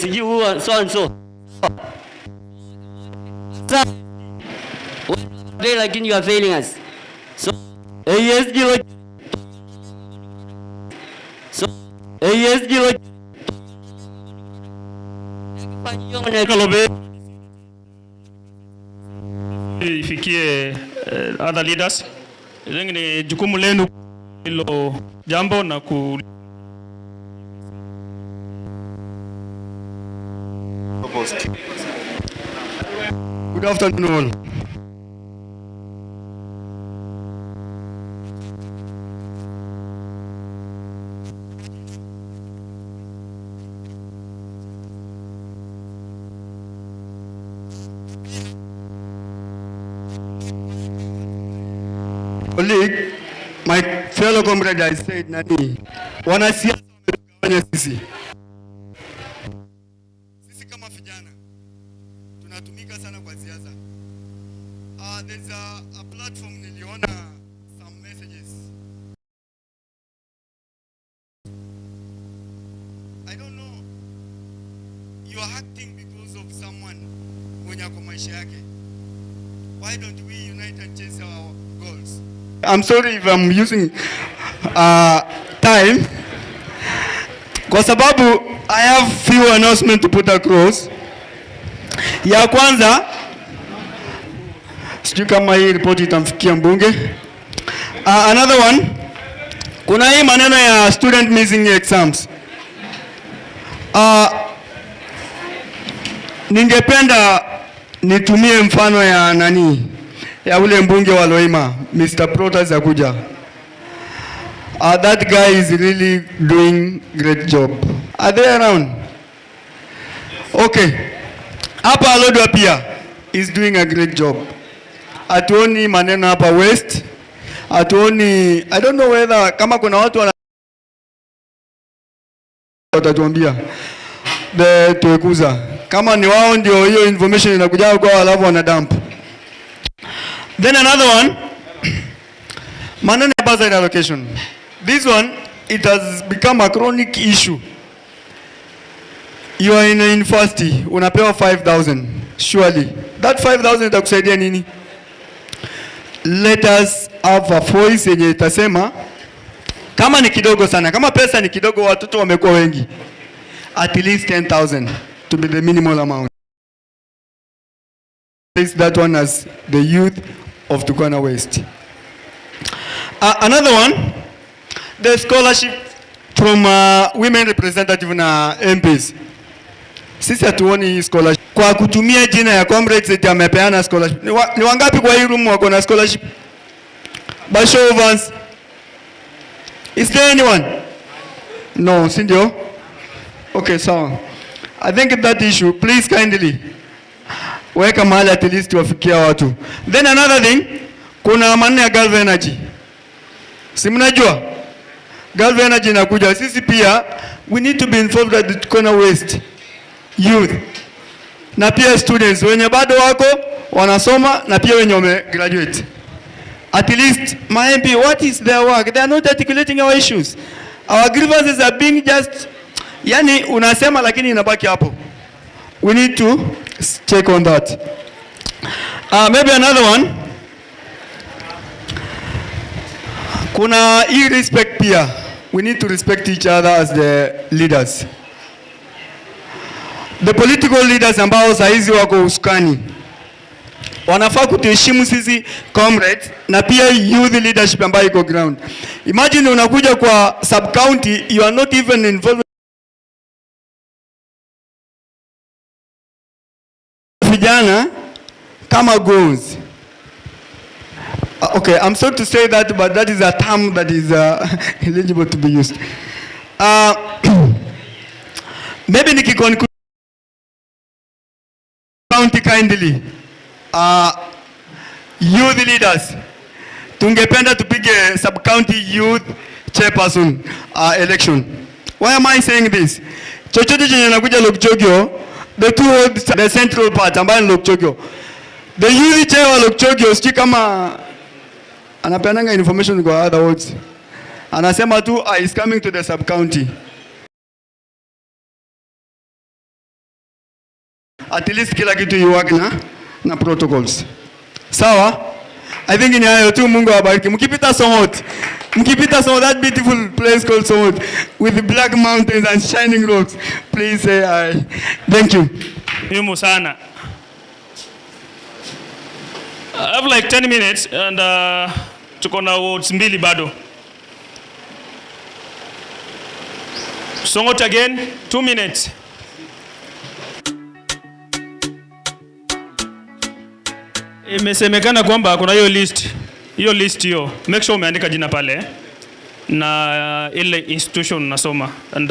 You so and so. They like you are failing us. So yes, you. So yes, you. Ifikie other leaders. Ni jukumu lenu hilo jambo na ku Good afternoon. Colleague, my fellow comrade, I said nani wanasiasa wamegawanya sisi. Sisi kama vijana tunatumika sana kwa siasa. There's a platform niliona some messages. I don't know. You are acting because of someone mwenye ako maisha yake. Why don't we unite and chase our goals? I'm sorry if I'm using time. Kwa sababu I have few announcements to put across. Ya kwanza, sijui kama hii report itamfikia mbunge. Another one, kuna hii maneno ya student missing exams. Ningependa nitumie mfano ya nani, ya ule mbunge wa Loima, Mr. Protas Akuja. That guy is really doing great job. Are they around? Okay. Hapa Alodwa pia is doing a great job. Atuoni maneno hapa West. Atuoni, I don't know whether kama kuna watu watatuambia the Tuwecusa. Kama ni wao ndio hiyo information inakuja kwa alafu wana dump. Then another one, maneno ya bursary allocation. This one, it has become a chronic issue. You are in a university, unapewa 5,000. Surely, that 5,000 itakusaidia nini? Let us have a voice yenye itasema, kama ni kidogo sana, kama pesa ni kidogo, watoto wamekuwa wengi, at least 10,000 to be the minimal amount. That one as the youth of Turkana West. Another one, the scholarship from women representative na MPs. Sisi hatuoni scholarship. Kwa kutumia jina ya comrades eti amepeana scholarship. Ni wangapi kwa hii room wako na scholarship? By show of hands. Is there anyone? No, si ndio? Okay, so I think that issue, please kindly weka mahali at least wafikia watu. Then another thing, kuna maneno ya Gulf Energy. Si mnajua? Gulf Energy inakuja. Sisi pia we need to be involved at the Turkana West youth. Na pia students wenye bado wako wanasoma na pia wenye wame graduate. At least, my MP, what is their work? They are not articulating our issues. Our grievances are being just, yani unasema lakini inabaki hapo. We need to check on that. Maybe another one. Kuna respect pia. We need to respect each other as the leaders. The political leaders ambao saizi wako usukani wanafaa kutuheshimu sisi comrades na pia youth leadership ambayo iko ground. Imagine unakuja kwa sub county, you are not even involved vijana kama goons. Okay, I'm sorry to say that, but that is a term that is eligible to be used. Maybe nikikonclude county kindly. Youth leaders, tungependa tupige sub-county youth chairperson election. Why am I saying this? Chochote chenye nakuja Lokichoggio, the central part ambayo ni Lokichoggio. The youth chair wa Lokichoggio siki kama anapeananga information kwa other wards. Anasema tu is coming to the sub-county. At least kila kitu iwake na protocols. Sawa? I think ni hayo tu. Mungu awabariki. Mkipita Somot, that beautiful place called Somot with the black mountains and shining rocks, please say hi. Thank you. Muhimu sana. I have like 10 minutes and tuko na words mbili bado. Somot again, 2 minutes. Imesemekana kwamba kuna hiyo list. Hiyo list hiyo. Make sure umeandika jina pale na ile institution unasoma. And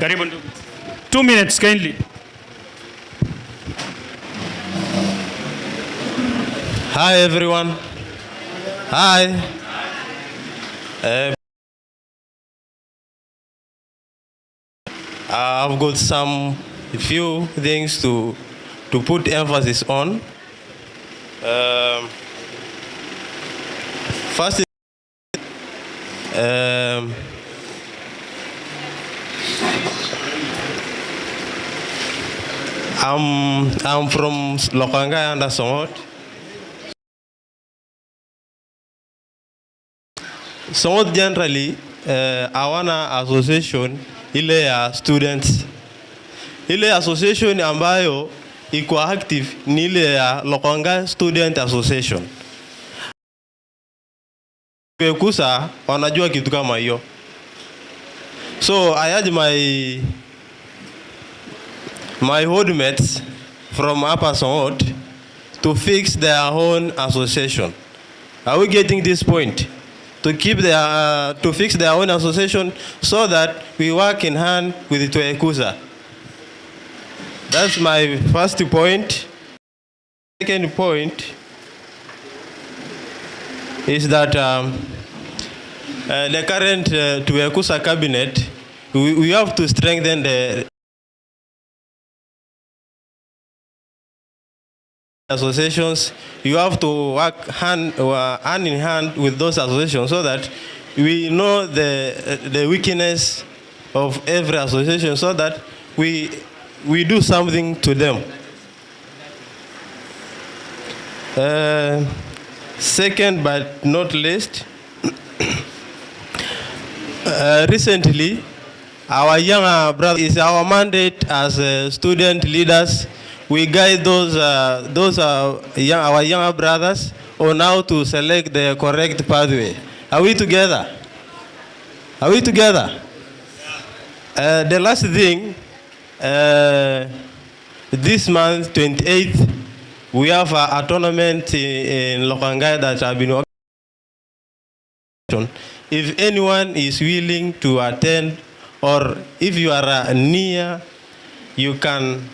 karibu ndugu. 2 minutes kindly. Hi everyone. Hi. I've got a few things to put emphasis on. First, I'm from Lokichoggio under Somot. Somot generally, Ewala association ile ya students. Ile association ambayo iko active ni ile ya Lokichoggio Student Association. Tuwecusa wanajua kitu kama hiyo. So I urge my holdmates from Upper Somot to fix their own association. Are we getting this point? To fix their own association so that we work in hand with the Tuwecusa. That's my first point. Second point is that the current Tuwecusa cabinet, we have to strengthen the associations. You have to work hand in hand with those associations so that we know the weakness of every association so that we do something to them. Second but not least, recently, our younger brother is our mandate as student leaders. We guide our younger brothers on how to select the correct pathway. Are we together? Are we together? The last thing, this month, 28th, we have a tournament in Lokichoggio that have been organized. If anyone is willing to attend, or if you are near, you can.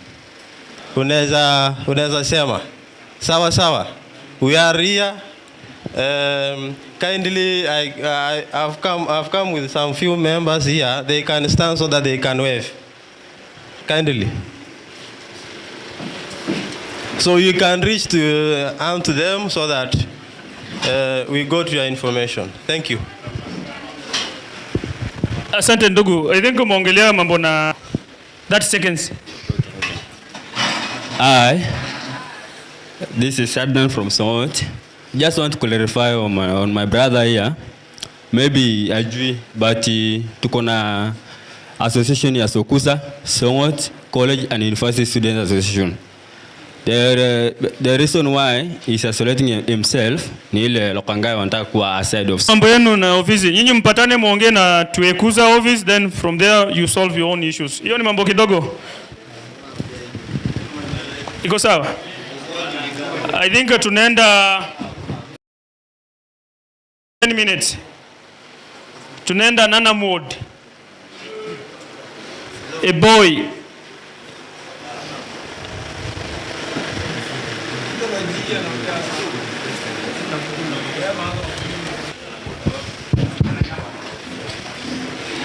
Unaweza sema. Sawa. We are here. Kindly, I've come with some few members here. They can stand so that they can wave. Kindly. So you can reach to out to them so that we go to your information. Thank you. Asante ndugu. I think umeongelea mambo na 30 seconds. Hi, this is Adnan from Somot. Just want to clarify on my brother here. Maybe ajui, but tuko na association ya Tuwecusa, Somot College and University Students Association. The reason why he's isolating himself ni ile Lokangai wanataka kuwa aside of. Mambo yenu na ofisi. Nyinyi mpatane muongee na Tuwecusa office, then from there you solve your own issues. Hiyo ni mambo kidogo. Iko sawa? I think tunaenda 10 minutes. Tunaenda Nana mode. A boy.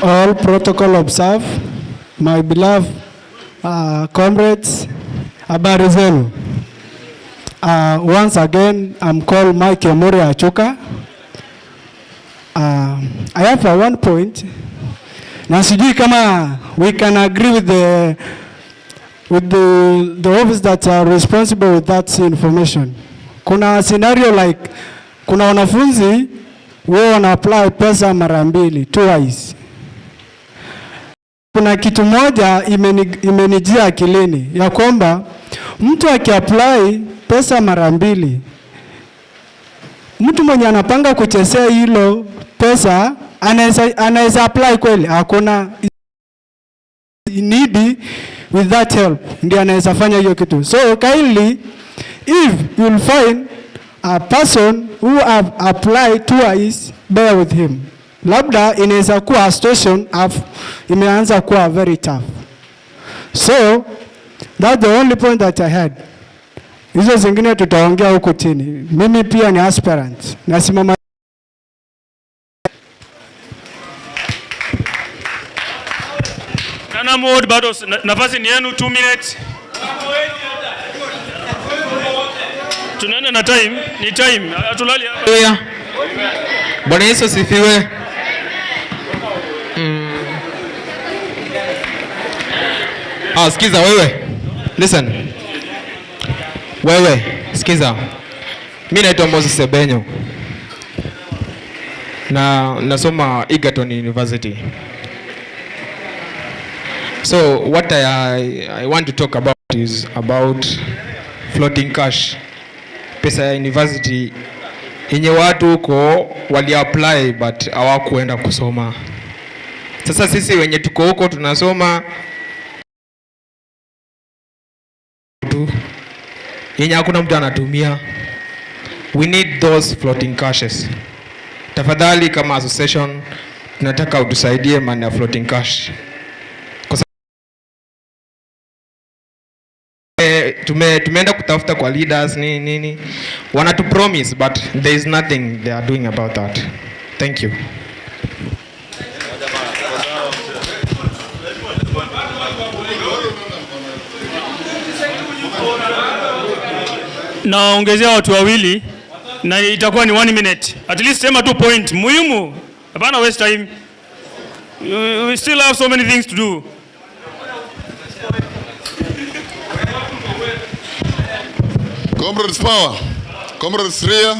All protocol observe. My beloved comrades, habari zenu. Once again, I'm called Mike Omori Achuka. I have one point. Na sijui kama we can agree with the office that are responsible with that information. Kuna scenario like kuna wanafunzi wao wana apply pesa mara mbili, twice. Kuna kitu moja imenijia akilini ya kwamba mtu akiapply pesa mara mbili, mtu mwenye anapanga kuchezea hilo pesa anaweza apply kweli? Hakuna need with that help ndio anaweza fanya hiyo kitu. So kindly, if you will find a person who have applied twice, bear with him. Labda inaweza kuwa situation imeanza kuwa very tough. So that's the only point that I had. Hizo zingine tutaongea huko chini. Mimi pia ni aspirant. Nasimama. Nana mode bado nafasi ni yenu 2 minutes. Tunaenda na time, ni time. Atulali hapa. Bwana Yesu asifiwe. Sikiza wewe. Listen. Wewe, sikiza. Mimi naitwa Moses Sebenyo. Na nasoma Egerton University. So what I want to talk about is about floating cash. Pesa ya university yenye watu huko wali apply but hawakuenda kusoma. Sasa sisi wenye tuko huko tunasoma yenye hakuna mtu anatumia. We need those floating cashes. Tafadhali kama association tunataka utusaidie maana floating cash. Tumeenda kutafuta kwa leaders nini wanatu promise but there is nothing they are doing about that. Thank you. Naongezea watu wawili na itakuwa ni 1 minute. At least sema 2 point muhimu. Hapana waste time. We still have so many things to do. Comrades Power, Comrades Ria.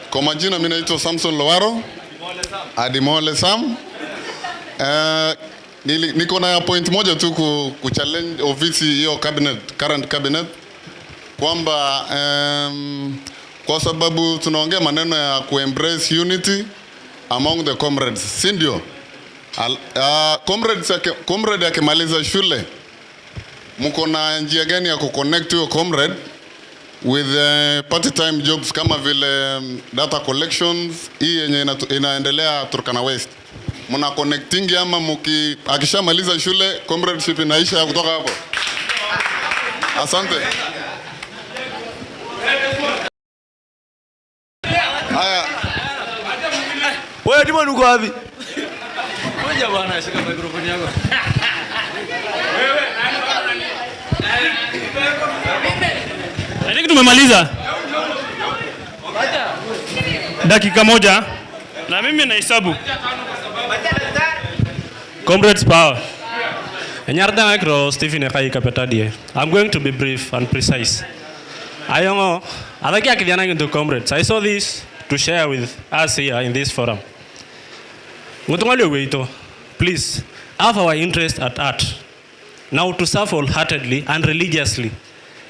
Kwa majina mimi naitwa Samson Lowaro. Adimole Sam. Niko na point moja tu ku challenge ofisi hiyo current cabinet kwamba kwa sababu tunaongea maneno ya embrace unity among the comrades, si ndio? Comrade akimaliza shule mko na njia gani ya kuconnect your comrade with part-time jobs kama vile data collections hii yenye inaendelea Turkana West? Muna connecting ama akishamaliza shule comradeship inaisha kutoka hapo? Asante. Haya. Wewe Dimon uko wapi? Ngoja bwana, shika microphone yako. I think tumemaliza. Dakika moja. Na mimi nahesabu. Comrades power. I'm going to be brief and precise. I saw this to share with us here in this forum. Please, have our interest at heart. Now to serve wholeheartedly and religiously.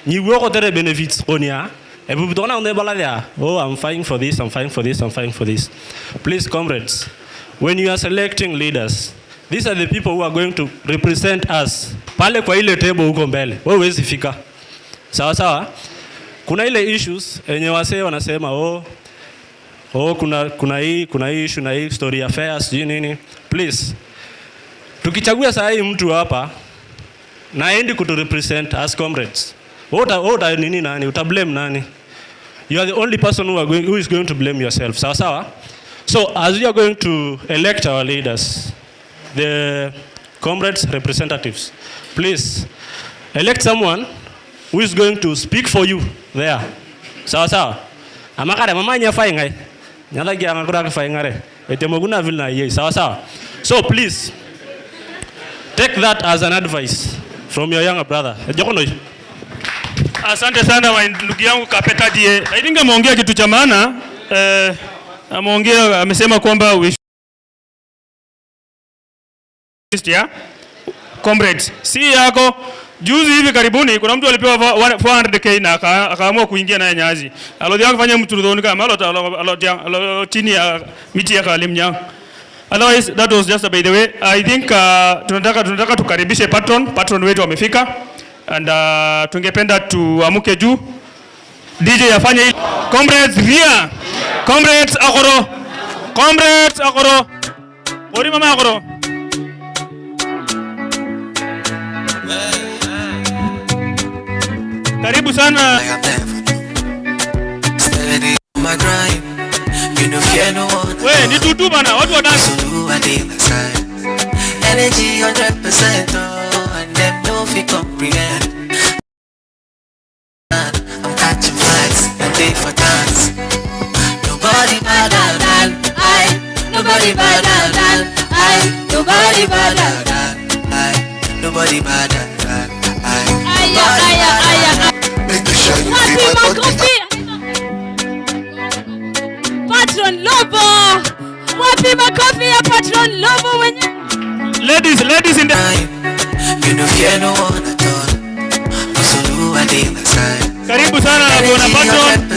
Benefits on ya. Oh, I'm fighting for this, I'm fighting for this, I'm fighting for this. Please, comrades, when you are selecting leaders, these are the people who are going to represent us. Pale kwa ile table huko mbele. Wewe huwezi fika. Sawa sawa? Kuna ile issues enye wasee wanasema kuna hii issue na hii story affairs nini. Please. Tukichagua saa hii mtu hapa na endi kutu represent as comrades. What nini nani? Utablame nani? You are the only person who is going to blame yourself. Sawa sawa? So as we are going to elect our leaders, the comrades representatives, please elect someone who is going to speak for you there. Sawa sawa? Amakare mama nyafai ngai. Nyala gia ngakura kafai ngare. Etemoguna vilna yeye. Sawa sawa? So please take that as an advice from your younger brother. Jokono. Asante sana ndugu yangu Kapeta die. I think ameongea kitu cha maana. Amesema kwamba yeah? Comrades, si yako juzi hivi karibuni kuna mtu alipewa 400k na akaamua kuingia naye Nyazi. Alodia kufanya mturudhoni kama alo chini ya miti ya Kalimnya. Otherwise that was just by the way. I think tunataka tukaribishe patron wetu wamefika and tungependa tuamuke juu. DJ afanye hili. Comrades here. Comrades akoro. Comrades akoro. Ori mama akoro. Karibu sana. Wewe ni tutu bana, watu wadansi. Energy 100% and them no fit comprehend. I'm catching flights and they for dance. Nobody better than I. Nobody better than I. Nobody better than I. Nobody better than I. Make sure you feel my body. Patron Lobo. Wapi makofi ya Patron Lobo wenye. Ladies in the you know fear no one at all. Musulu and they side. Karibu sana na bwana Patron.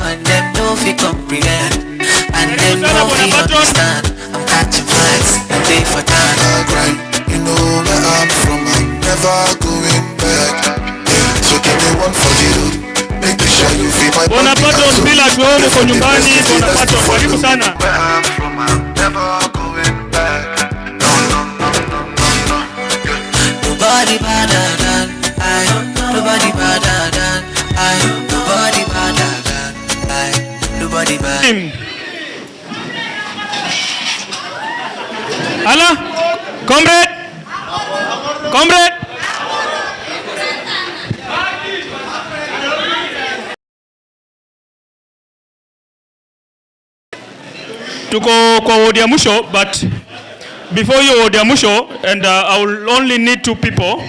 And them no fit comprehend. And them no fit understand. I'm catching flights and they for time. You know where I'm from, I'm never going back. So give me one for the road. Make sure you feel my bwana Patron bila tuone kwa nyumbani. Bwana Patron karibu sana. Where I'm from, I'm never going back. Nobody better than I. Nobody better than I. Nobody better than I. Nobody better. Ala, comrade. Tuko kwa wodi ya mwisho, but before you wodi ya mwisho, and I will only need 2 people.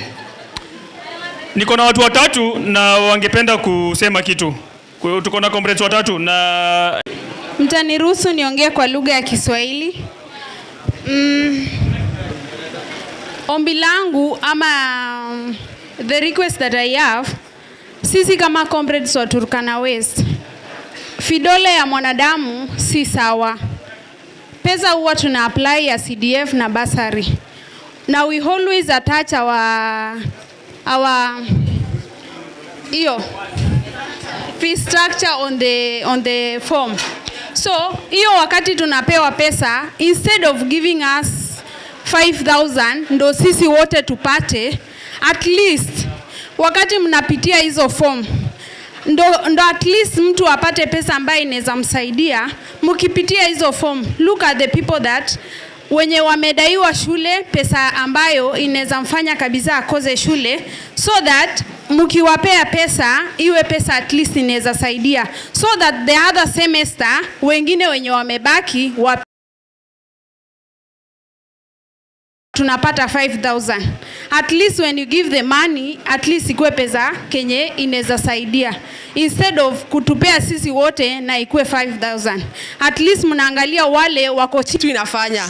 Niko na watu watatu na wangependa kusema kitu. Tuko na comrades watatu na mtaniruhusu niongee kwa lugha ya Kiswahili. Ombi langu ama the request that I have, sisi kama comrades wa Turkana West, fidole ya mwanadamu si sawa. Pesa huwa tuna apply ya CDF na basari. Now we always attach our fee structure on the form. So hiyo wakati tunapewa pesa, instead of giving us 5,000 ndo sisi wote tupate, at least wakati mnapitia hizo form ndo at least mtu apate pesa ambayo inaweza msaidia. Mkipitia hizo form, look at the people that wenye wamedaiwa shule pesa ambayo inaweza mfanya kabisa akoze shule, so that mkiwapea pesa iwe pesa at least inaweza saidia, so that the other semester wengine wenye wamebaki tunapata 5,000. At least when you give the money, at least ikue pesa kenye inaweza saidia, instead of kutupea sisi wote na ikue 5,000. At least mnaangalia wale wako chini. Inafanya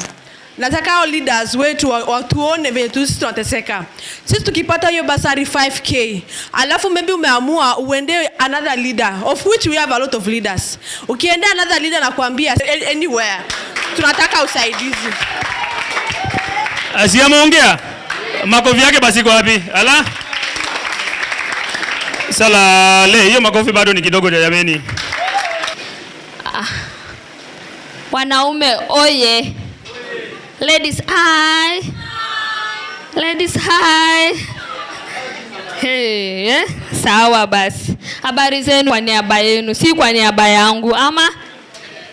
nataka hao leaders wetu watuone vile sisi tunateseka. Sisi tukipata hiyo basari 5k, alafu maybe umeamua uende another leader, of which we have a lot of leaders. Ukienda another leader na kuambia anywhere tunataka usaidizi, asiamuongea makofi yake basi kwa wapi? Ala sala le, hiyo makofi bado ni kidogo jameni. Wanaume oye. Ladies hi. Ladies hi. Hey, sawa basi. Habari zenu kwa niaba yenu, si kwa niaba yangu, ama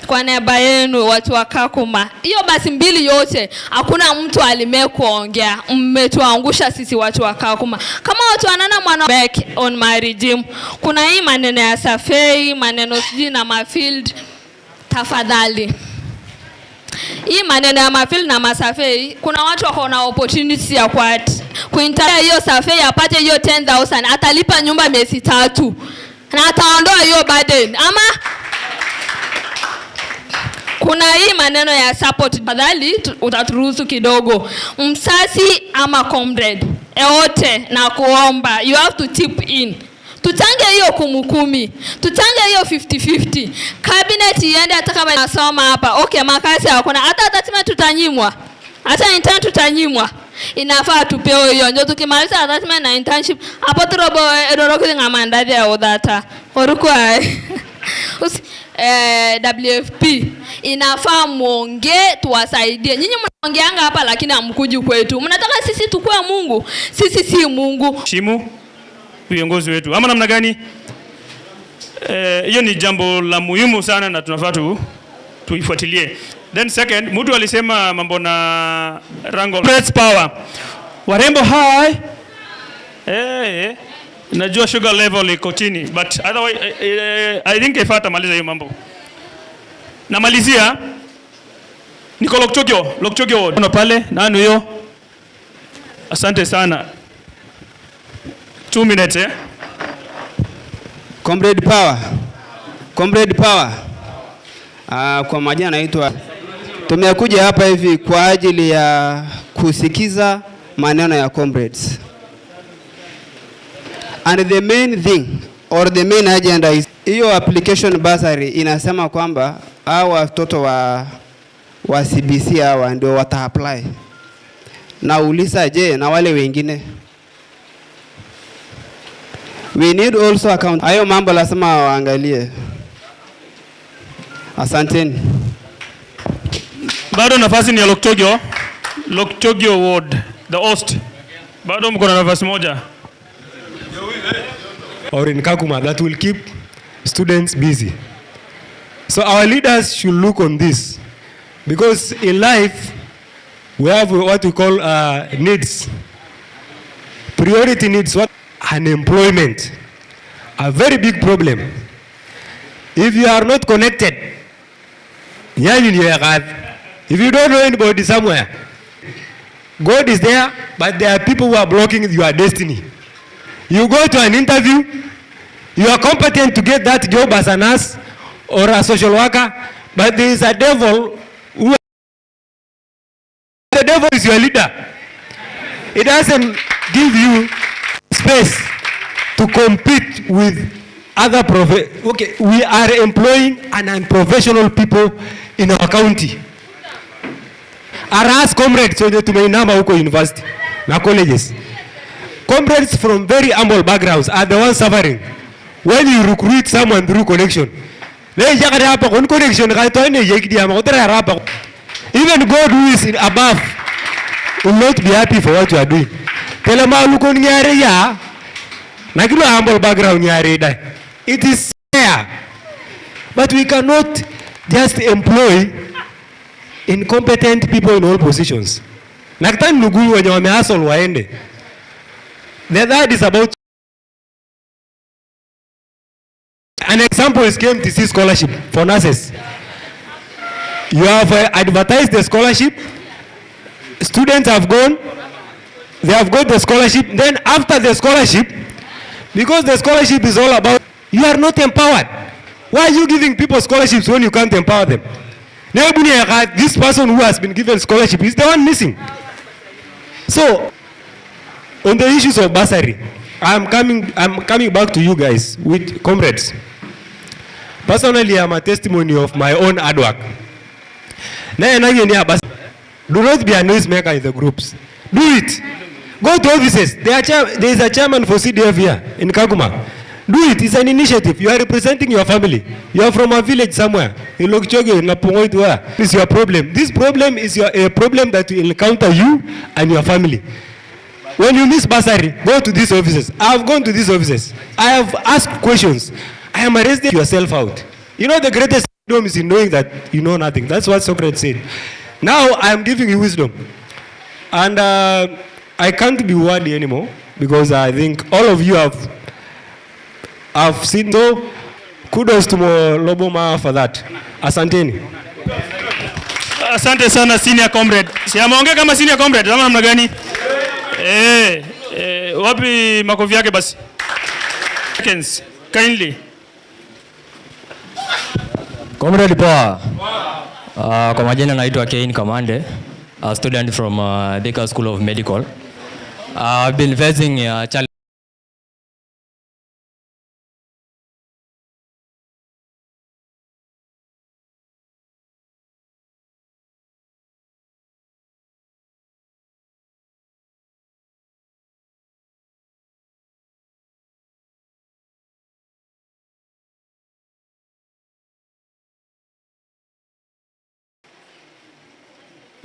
kwa niaba yenu watu wa Kakuma. Hiyo basi mbili yote hakuna mtu alimekuongea. Mmetuangusha sisi watu wa Kakuma. Kama watu wanana mwana back on my regime. Kuna hii maneno ya Safei, maneno sijui na Mafield. Tafadhali. Hii maneno ya Mafield na Masafei, kuna watu wako na opportunity ya kuintaya hiyo Safei apate hiyo 10,000, atalipa nyumba miezi 3 na ataondoa hiyo burden. Ama kuna hii maneno ya support, badali utaturuhusu kidogo. Msasi ama comrade eote na kuomba, you have to tip in. Tutange hiyo 10-10, tutange hiyo 50-50. Cabinet iende hata kama nasoma hapa. Okay, makasi hakuna. Hata atatima tutanyimwa. Hata intern tutanyimwa. Inafaa tupewe hiyo. Ndio tukimaliza atatima na internship. Hapo turobo edoroki ngamandadhi ya odata. Orukwa. WFP inafaa muongee tuwasaidie. Nyinyi mnaongeanga hapa lakini hamkuji kwetu. Mnataka sisi tukue Mungu. Sisi si Mungu. Shimu viongozi wetu ama namna gani? Hiyo ni jambo la muhimu sana na tunafaa tuifuatilie. Then second, mtu alisema mambo na rango press power. Warembo high. Najua sugar level iko chini, but otherwise I think ifata maliza hiyo mambo. Namalizia Niko Lokichoggio kuna pale nani huyo? Asante sana. 2 minutes Comrade Power. Kwa majina naitwa. Tumekuja hapa hivi kwa ajili ya kusikiza maneno ya comrades. And the main thing or the main agenda is hiyo application bursary inasema kwamba hao watoto wa CBC hawa ndio wata apply. Na uliza je na wale wengine? We need also account. Hayo mambo lazima waangalie. Asanteni. Bado nafasi ni ya Lokichoggio ward, the host. Bado mko na nafasi moja. Or in Kakuma that will keep students busy. So our leaders should look on this, because in life we have what we call needs. Priority needs. What? Unemployment, a very big problem. If you are not connected, if you don't know anybody somewhere, God is there, but there are people who are blocking your destiny. You go to an interview, you are competent to get that job as a nurse or a social worker, but there is a devil who, the devil is your leader. It doesn't give you space to compete with other okay, we are employing an unprofessional people in our county. Aras comrades wenye tumeinama huko university na colleges. Comrades from very humble backgrounds are the ones suffering when you recruit someone through connection. Even God who is above will not be happy for what you are doing. Humble background. It is there. But we cannot just employ incompetent people in all positions. Nakitani ndugu wenye wamehustle waende. The third is about an example is KMTC scholarship for nurses. You have advertised the scholarship. Students have gone. They have got the scholarship. Then after the scholarship, because the scholarship is all about, you are not empowered. Why are you giving people scholarships when you can't empower them? This person who has been given scholarship is the one missing. So, on the issues of bursary, I'm coming back to you guys with comrades. Personally, I'm a testimony of my own hard work. Do not be a noisemaker in the groups. Do it. Go to offices. There is a chairman for CDF here in Kaguma. Do it. It's an initiative. You are representing your family. You are from a village somewhere. In Lokichoggio, in Napungoitua. This is your problem. This problem is a problem that will encounter you and your family. When you miss bursary, go to these offices. I have gone to these offices. I have asked questions. I am arresting yourself out. You know the greatest wisdom is in knowing that you know nothing. That's what Socrates said. Now I am giving you wisdom. And I can't be wordy anymore because I think all of you have seen. So kudos to Loboma for that. Asanteni. Asante sana senior comrade. Si ameongea kama senior comrade, kama namna gani? Wapi makofi yake basi? Seconds, kindly. Comrade poa. Kwa majina naitwa Kane Kamande, a student from Thika School of Medical. I've been facing challenge.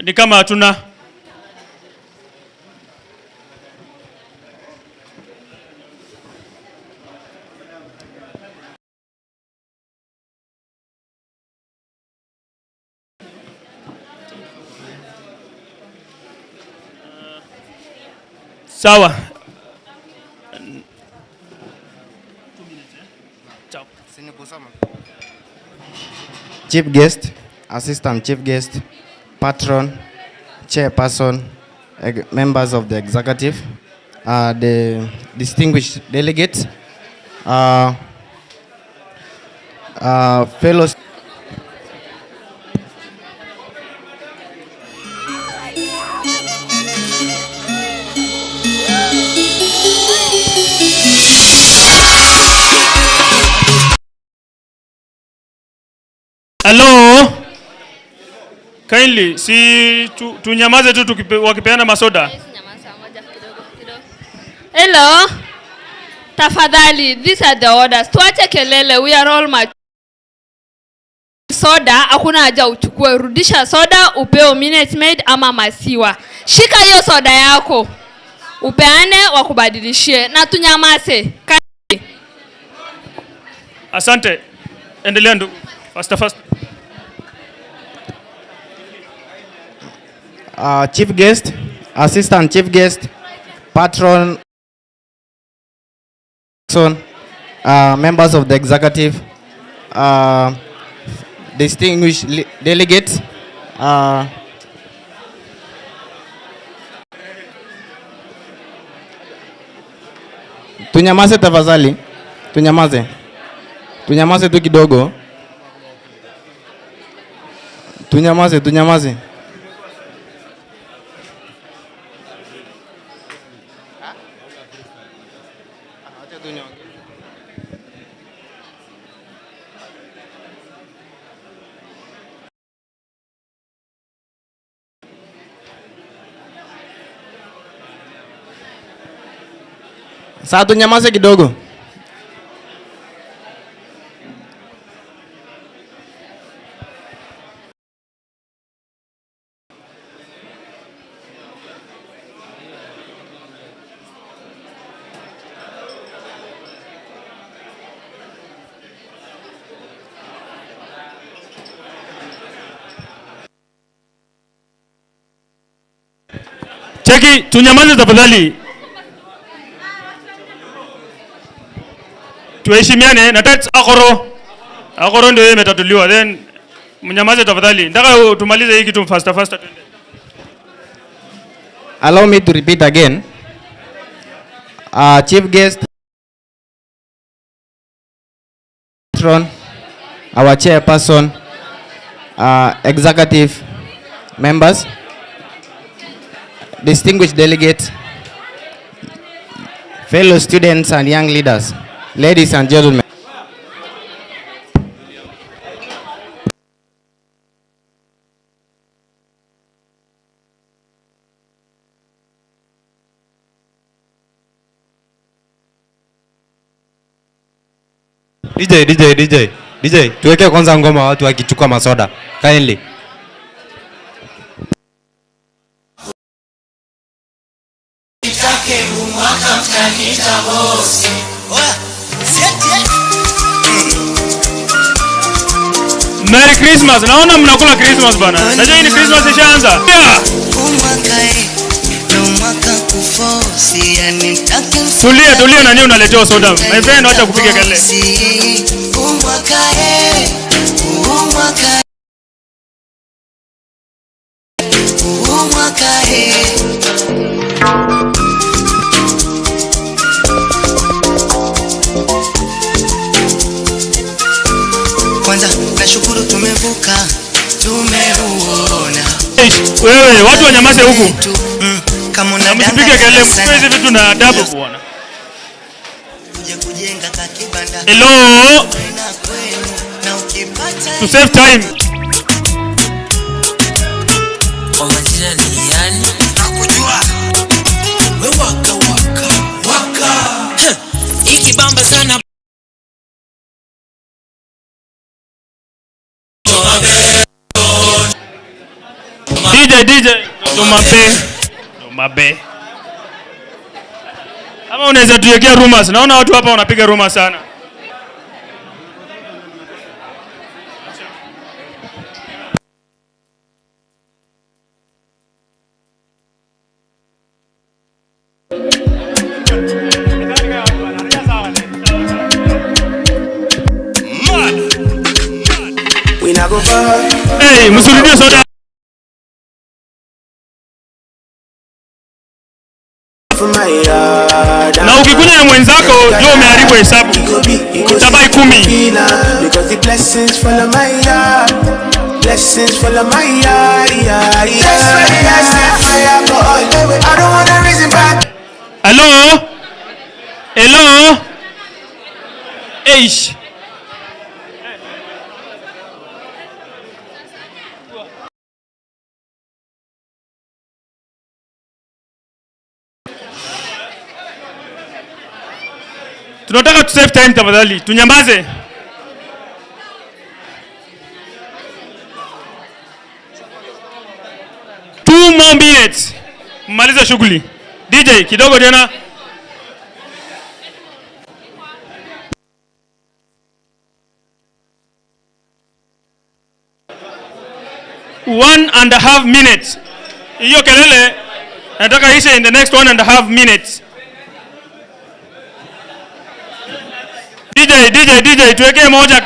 Ni kama hatuna. Sawa. Chief guest, assistant chief guest, patron, chairperson, members of the executive, the distinguished delegates, fellows. Hello. Kindly, si tunyamaze tu wakipeana masoda. Hello. Tafadhali, these are the orders. Tuache kelele, we are all mature. Soda, hakuna haja uchukue. Rudisha soda, upeo Minute Maid ama masiwa. Shika hiyo soda yako. Upeane wakubadilishie na tunyamaze. Asante. Endelea ndugu. Fast. Chief guest, assistant chief guest, patron, members of the executive, distinguished delegates, tunyamaze tafadhali, tunyamaze tu kidogo, tunyamaze. Sasa tunyamaze kidogo. Cheki, tunyamaze tafadhali. Tuheshimiane na tats akoro. Akoro ndio imetatuliwa. Then mnyamaze tafadhali. Nataka tumalize hii kitu faster twende. Allow me to repeat again. Chief guest, patron, our chairperson, executive members, distinguished delegates, fellow students and young leaders, ladies and gentlemen. DJ, tuweke kwanza ngoma watu wakichukua masoda. Kindly. Merry Christmas. Naona mnakula Christmas bana. Najua hii ni Christmas ishaanza. Tulia na nini unaletewa soda? My friend acha kupiga kelele. Kwanza nashukuru tumevuka, tumeuona. Wewe watu wanyamaze huku. Kama unapige kelele msiwezi vitu na adabu bwana. Kujenga kakibanda. Hello. To save time. Kwa majina ni yani nakujua. We waka. Ikibamba sana. DJ Mabe. Ama unaweza tuwekea rumors. Naona watu hapa wanapiga rumors sana. Hey, msulidie soda. Na ukikunya na mwenzako ndio umeharibu hesabu. Utabai 10. Because the blessings follow my yard. Blessings follow my yard. I don't want to reason back. Hello. Eish. Tunataka tu save time tafadhali. Tunyamaze. Two more minutes. Maliza shughuli. DJ kidogo tena. One and a half minutes. Hiyo kelele nataka ishe in the next 1.5 minutes. DJ tuweke moja.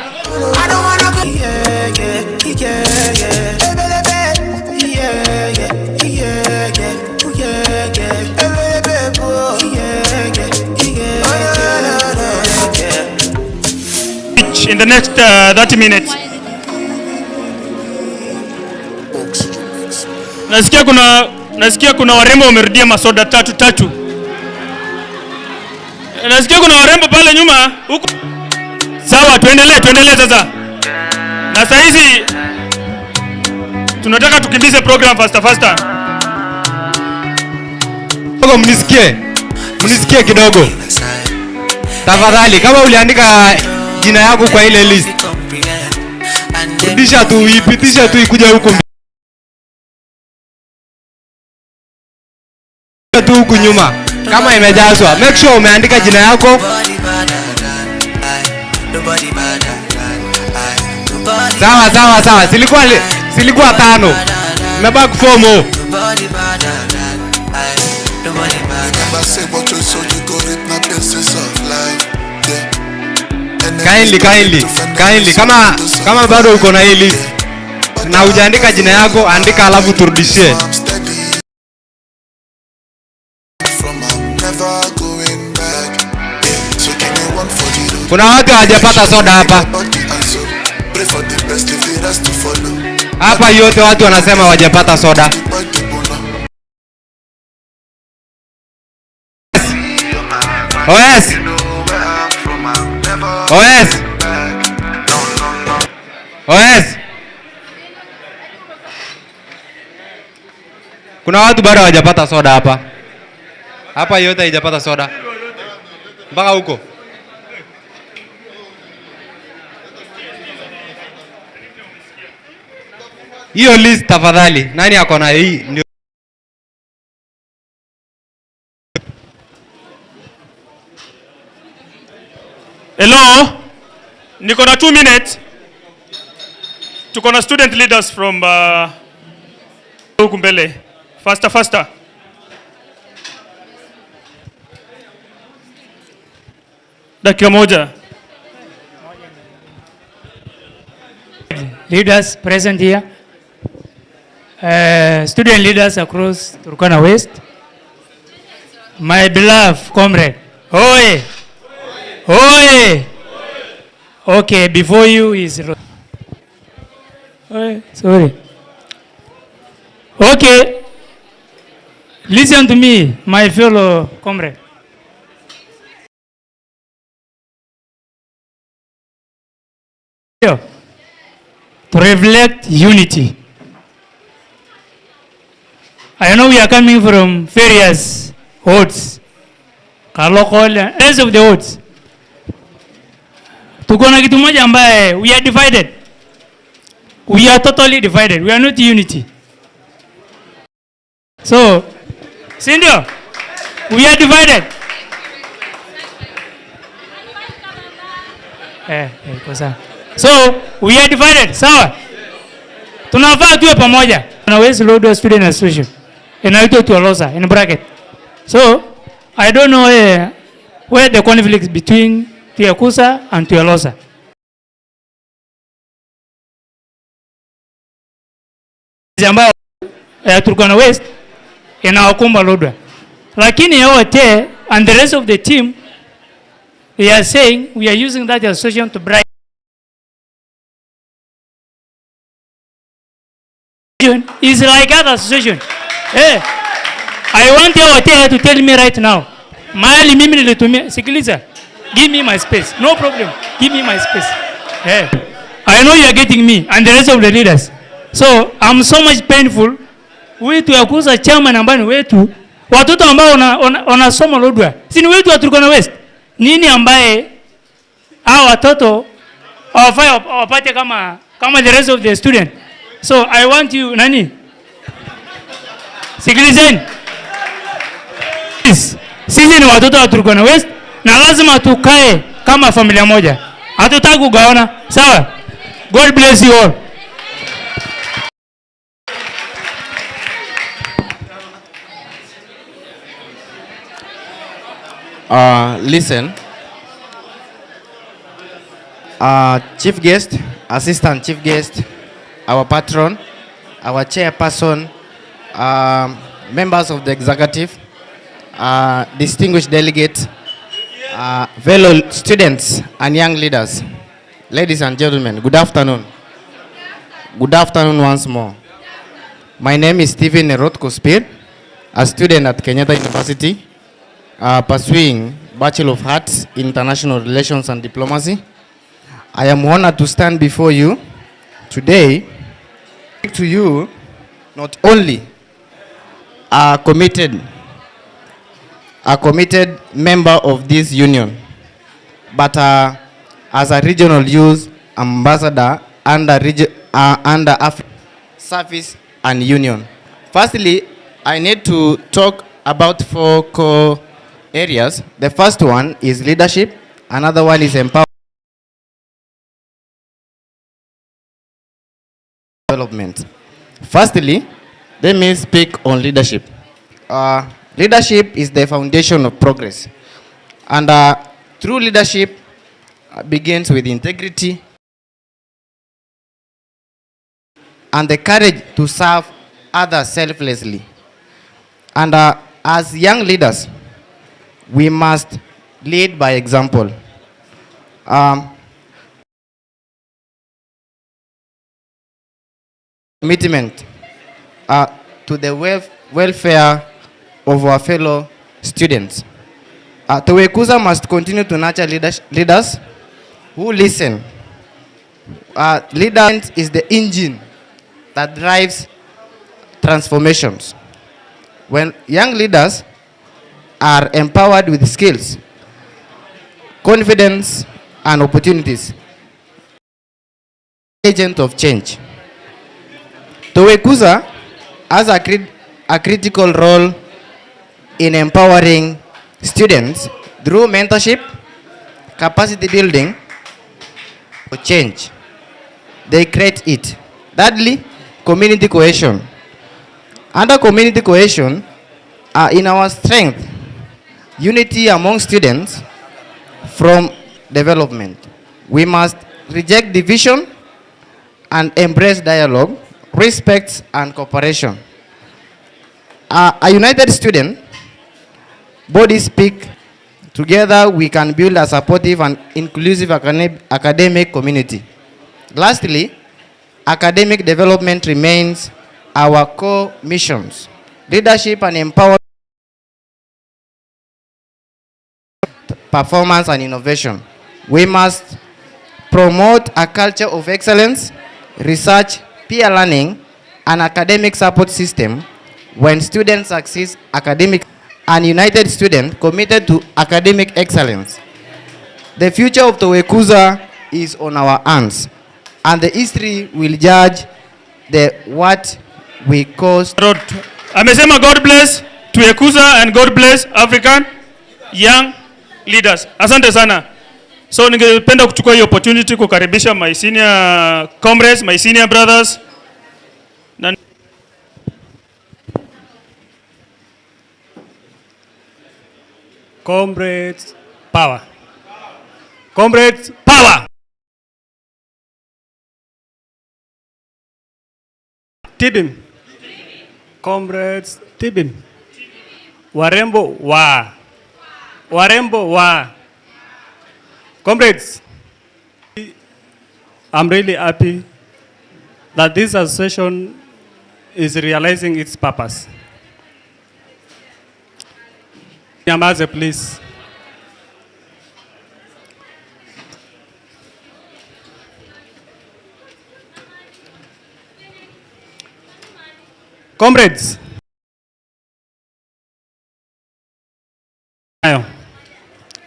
In the next 30 minutes. Nasikia kuna warembo wamerudia masoda tatu. Nasikia kuna warembo pale nyuma huko. Sawa, tuendelee sasa. Na saa hizi tunataka tukimbize program faster. Kidogo mnisikie kidogo. Tafadhali kama uliandika jina yako kwa ile list. Ipitisha tu ikuja huko. Tu huku nyuma kama imejazwa. Make sure umeandika jina yako. Sawa. Silikuwa 5. Nimebaki 4 more. Kindly. Kama bado uko na hii list na hujaandika jina yako, andika alafu turudishie. Kuna watu hawajapata soda hapa. Hapa yote watu wanasema hawajapata soda. OS. Kuna watu bado hawajapata soda hapa. Hapa yote haijapata soda. Mpaka huko. Hiyo list tafadhali. Nani ako na hii? Ndio. Hello. Niko na 2 minutes. Tuko na student leaders from huku mbele. Faster. Dakika moja. Leaders present here. Student leaders across Turkana West. My beloved comrade. Oye. Okay, before you is... sorry. Okay. Listen to me, my fellow comrade. To reflect unity. I know we are coming from various wards, local and rest of the wards. Tuko na kitu moja ambaye we are divided. We are totally divided. We are not unity. So, sindio? We are divided. So, we are divided. Sawa? Tunafaa tuwe pamoja. Na West Lodwar Student Association. Inaitwa Tuwecusa in bracket. So, I don't know where the conflict between Tuwecusa and Tuwecusa. Ambao Turkana West inawakumba Lodwar. Lakini yote and the rest of the team, they are saying we are using that association to bribe. Is like other association. Hey, I want you to tell me right now. Mahali mimi nilitumia, sikiliza. Give me my space. No problem. Give me my space. Hey, I know you are getting me and the rest of the leaders. So, I'm so much painful. Wetu ya kuza chairman ambani wetu. Watoto ambao wanasoma Lodwar. Sini wetu wa Turkana West. Nini ambaye hao watoto wapate kama the rest of the student. So I want you nani? Sikilizeni. Sisi ni watoto wa Turkana West na lazima tukae kama familia moja. Hatutaki kugawana. Sawa? God bless you all. Listen. Chief guest, assistant chief guest, our patron, our chairperson, members of the executive, distinguished delegates, fellow students and young leaders, ladies and gentlemen, good afternoon. Good afternoon once more. My name is Stephen Erotko-Speed, a student at Kenyatta University, pursuing Bachelor of Arts in International Relations and Diplomacy. I am honored to stand before you today to you not only a committed member of this union, but as a regional youth ambassador under Africa Service and Union. Firstly, I need to talk about 4 core areas. The first one is leadership, another one is empowerment. Development. Firstly, let me speak on leadership. Leadership is the foundation of progress, and through leadership, begins with integrity and the courage to serve others selflessly. And as young leaders, we must lead by example. Commitment to the welfare of our fellow students. Tuwecusa must continue to nurture leaders who listen. Leadership is the engine that drives transformations. When young leaders are empowered with skills, confidence, and opportunities, agent of change. Tuwecusa has a critical role in empowering students through mentorship, capacity building, for change. They create it. Thirdly, community cohesion. Under community cohesion, in our strength, unity among students from development. We must reject division and embrace dialogue, respect, and cooperation. A united student body speak. Together we can build a supportive and inclusive academic community. Lastly, academic development remains our core missions. Leadership and empowerment, performance and innovation. We must promote a culture of excellence, research, peer learning, and academic support system. When students succeed academic and united student committed to academic excellence. The future of Tuwecusa is on our hands, and the history will judge what we caused. Amesema God bless Tuwecusa and God bless African young leaders. Asante sana. So ningependa kuchukua hii opportunity kukaribisha my senior comrades, my senior brothers. Comrades, power. Comrades, power. Tibim. Comrades, Tibim. Warembo, wa. Warembo, wa. Comrades, I'm really happy that this association is realizing its purpose. Nyamaze, please. Comrades,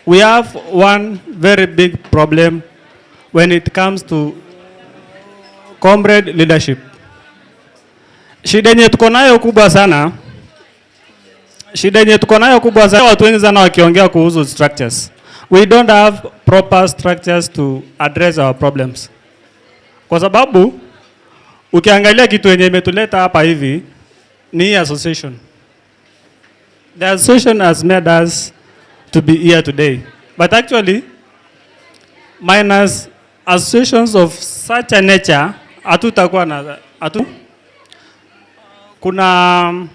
we have one very big problem when it comes to comrade leadership. Shida yenye tuko nayo kubwa sana. Watu wengi sana wakiongea kuhusu structures. We don't have proper structures to address our problems. Kwa sababu ukiangalia kitu yenye imetuleta hapa hivi ni association. The association has made us to be here today. But actually, minus associations of such a nature, hatutakuwa na kuna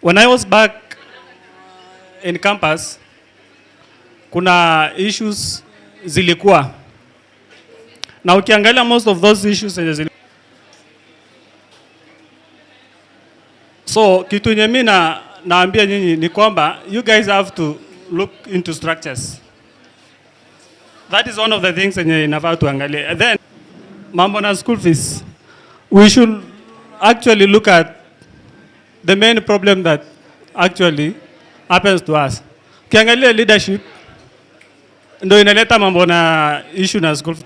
when I was back in campus, kuna issues zilikuwa. Na ukiangalia most of those issues so kitu yenye mimi naambia nyinyi ni kwamba you guys have to look into structures. That is one of the things yenye inafaa tuangalie. And then mambo na school fees. We should actually look at the main problem that actually happens to us. Ukiangalia leadership ndio inaleta mambo na issue na school fees.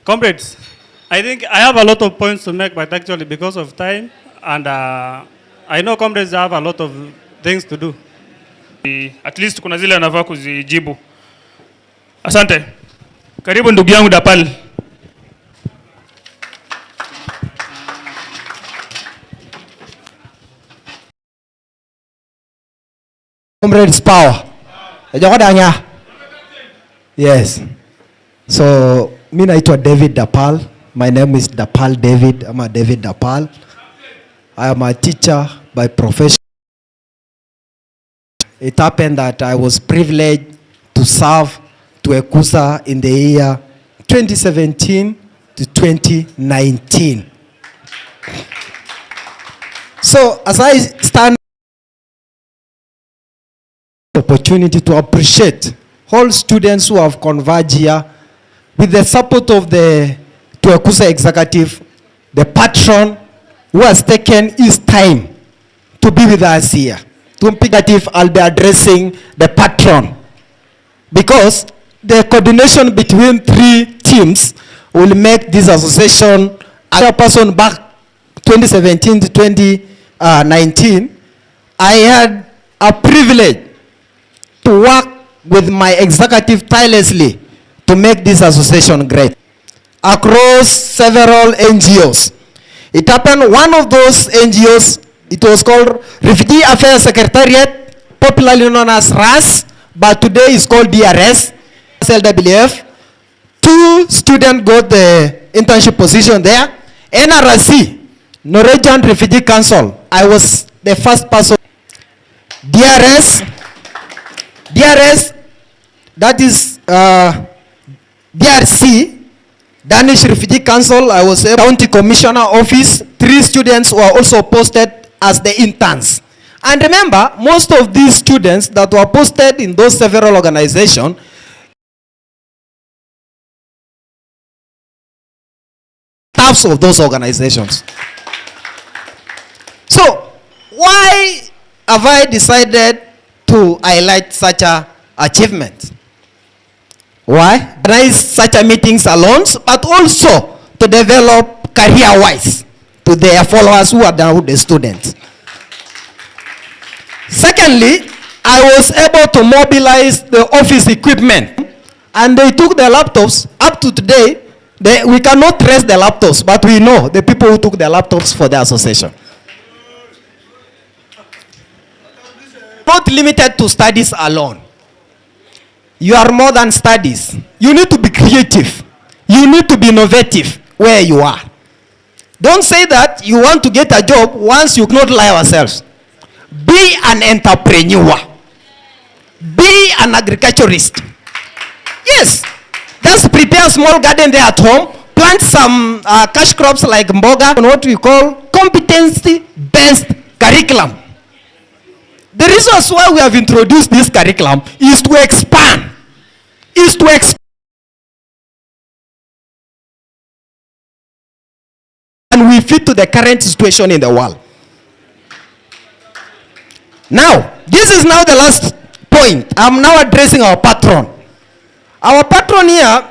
Comrades, I think I have a lot of points to make, but actually because of time and I know comrades have a lot of things to do. At least kuna zile anafaa kuzijibu. Asante. Karibu ndugu yangu Dapal. Comrades power. Yes. So, mi naitwa David Dapal. My name is Dapal David. I'm a David Dapal. I am a teacher by profession. It happened that I was privileged to serve Tuwecusa in the year 2017 to 2019. So, as I stand opportunity to appreciate all students who have converged here with the support of the Tuwecusa executive, the patron who has taken his time to be with us here. I'll be addressing the patron because the coordination between 3 teams will make this association a person back 2017 to 2019. I had a privilege to work with my executive tirelessly to make this association great across several NGOs. It happened, one of those NGOs, it was called Refugee Affairs Secretariat, popularly known as RAS, but today it's called DRS, LWF. 2 students got the internship position there. NRC, Norwegian Refugee Council, I was the first person. DRS, that is DRC, Danish Refugee Council, I was a county commissioner office. 3 students were also posted as the interns. And remember, most of these students that were posted in those several organizations staffs of those organizations. So, why have I decided to highlight such a achievement? Why? Organize such a meetings alone, but also to develop career-wise to their followers who are now the students. Secondly, I was able to mobilize the office equipment, and they took the laptops. Up to today, we cannot trace the laptops, but we know the people who took the laptops for the association. Not limited to studies alone. You are more than studies. You need to be creative. You need to be innovative where you are. Don't say that you want to get a job once you cannot lie ourselves. Be an entrepreneur. Be an agriculturist. Yes. Just prepare a small garden there at home. Plant some cash crops like mboga and what we call competency-based curriculum. The reasons why we have introduced this curriculum is to expand. And we fit to the current situation in the world. Now, this is now the last point. I'm now addressing our patron. Our patron here,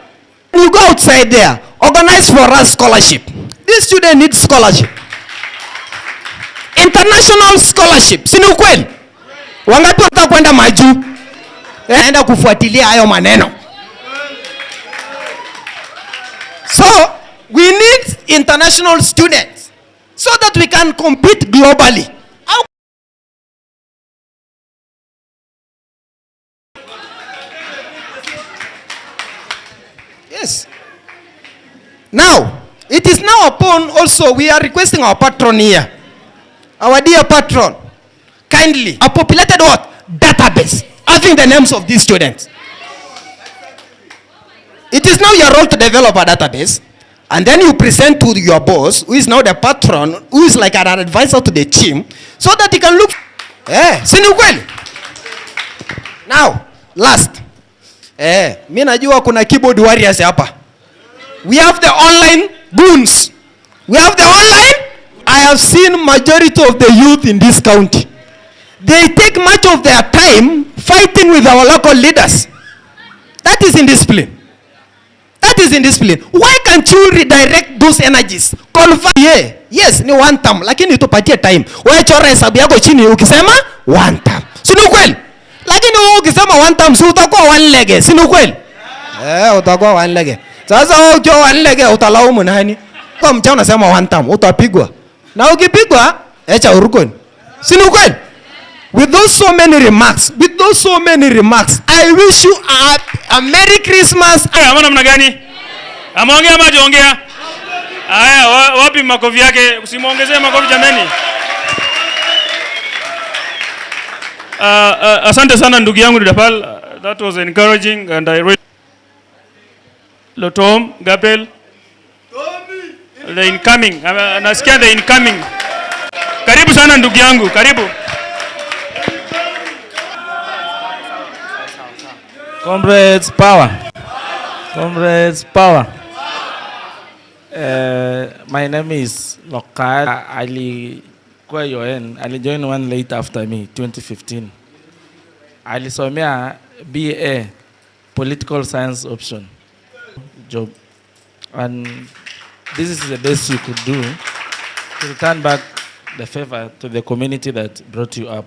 you go outside there, organize for us scholarship. This student needs scholarship. International scholarship. Sini ukweli? Wangapi wataka kwenda maju? Naenda kufuatilia hayo maneno. So, we need international students so that we can compete globally. Yes. Now, it is now upon also, we are requesting our patron here. Our dear patron, kindly, a populated what? Database, having the names of these students. It is now your role to develop a database, and then you present to your boss, who is now the patron, who is like an advisor to the team, so that he can look. Sini ukweli? Now, last. Mimi najua kuna keyboard warriors hapa. We have the online goons. We have the online. I have seen majority of the youth in this county. They take much of their time fighting with our local leaders. That is indiscipline. That is indiscipline. Why can't you redirect those energies? Yes, ni one term, lakini tupatie time. Wewe chora hesabu yako chini ukisema one term. Si ni kweli? Lakini wewe ukisema one term si utakuwa one lege, si ni kweli? Utakuwa one lege. Sasa wewe ukiwa one lege utalaumu nani? Kwa mchana unasema one term, utapigwa. Na ukipigwa, acha urukoni. Si ni kweli? with those so many remarks, I wish you a Merry Christmas. Ama namna gani? Ameongea ama hajaongea? Haya, wapi makofi yake? Usimuongezee makofi jameni. Asante sana ndugu yangu Dapal. That was encouraging and I really Lotom, Gabriel. The incoming. Nasikia the incoming. Karibu sana ndugu yangu, karibu. Comrades power. Comrades power. My name is Lokichoggio. Ali joined one late after me, 2015. Alisomea BA, Political Science option job. And this is the best you could do to return back the favor to the community that brought you up.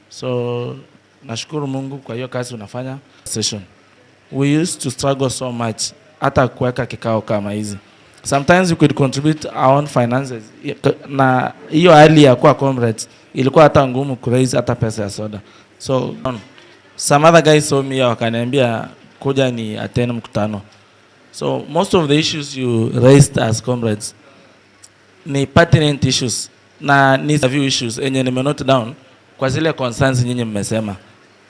So, nashukuru Mungu kwa hiyo kazi unafanya session. We used to struggle so much hata kuweka kikao kama hizi. Sometimes we could contribute our own finances. Na hiyo hali ya kuwa comrades ilikuwa hata ngumu kuraise hata pesa ya soda. So some other guys saw me wakaniambia kuja ni attend mkutano. So most of the issues you raised as comrades ni pertinent issues na ni few issues enye nime note down kwa zile concerns nyinyi mmesema.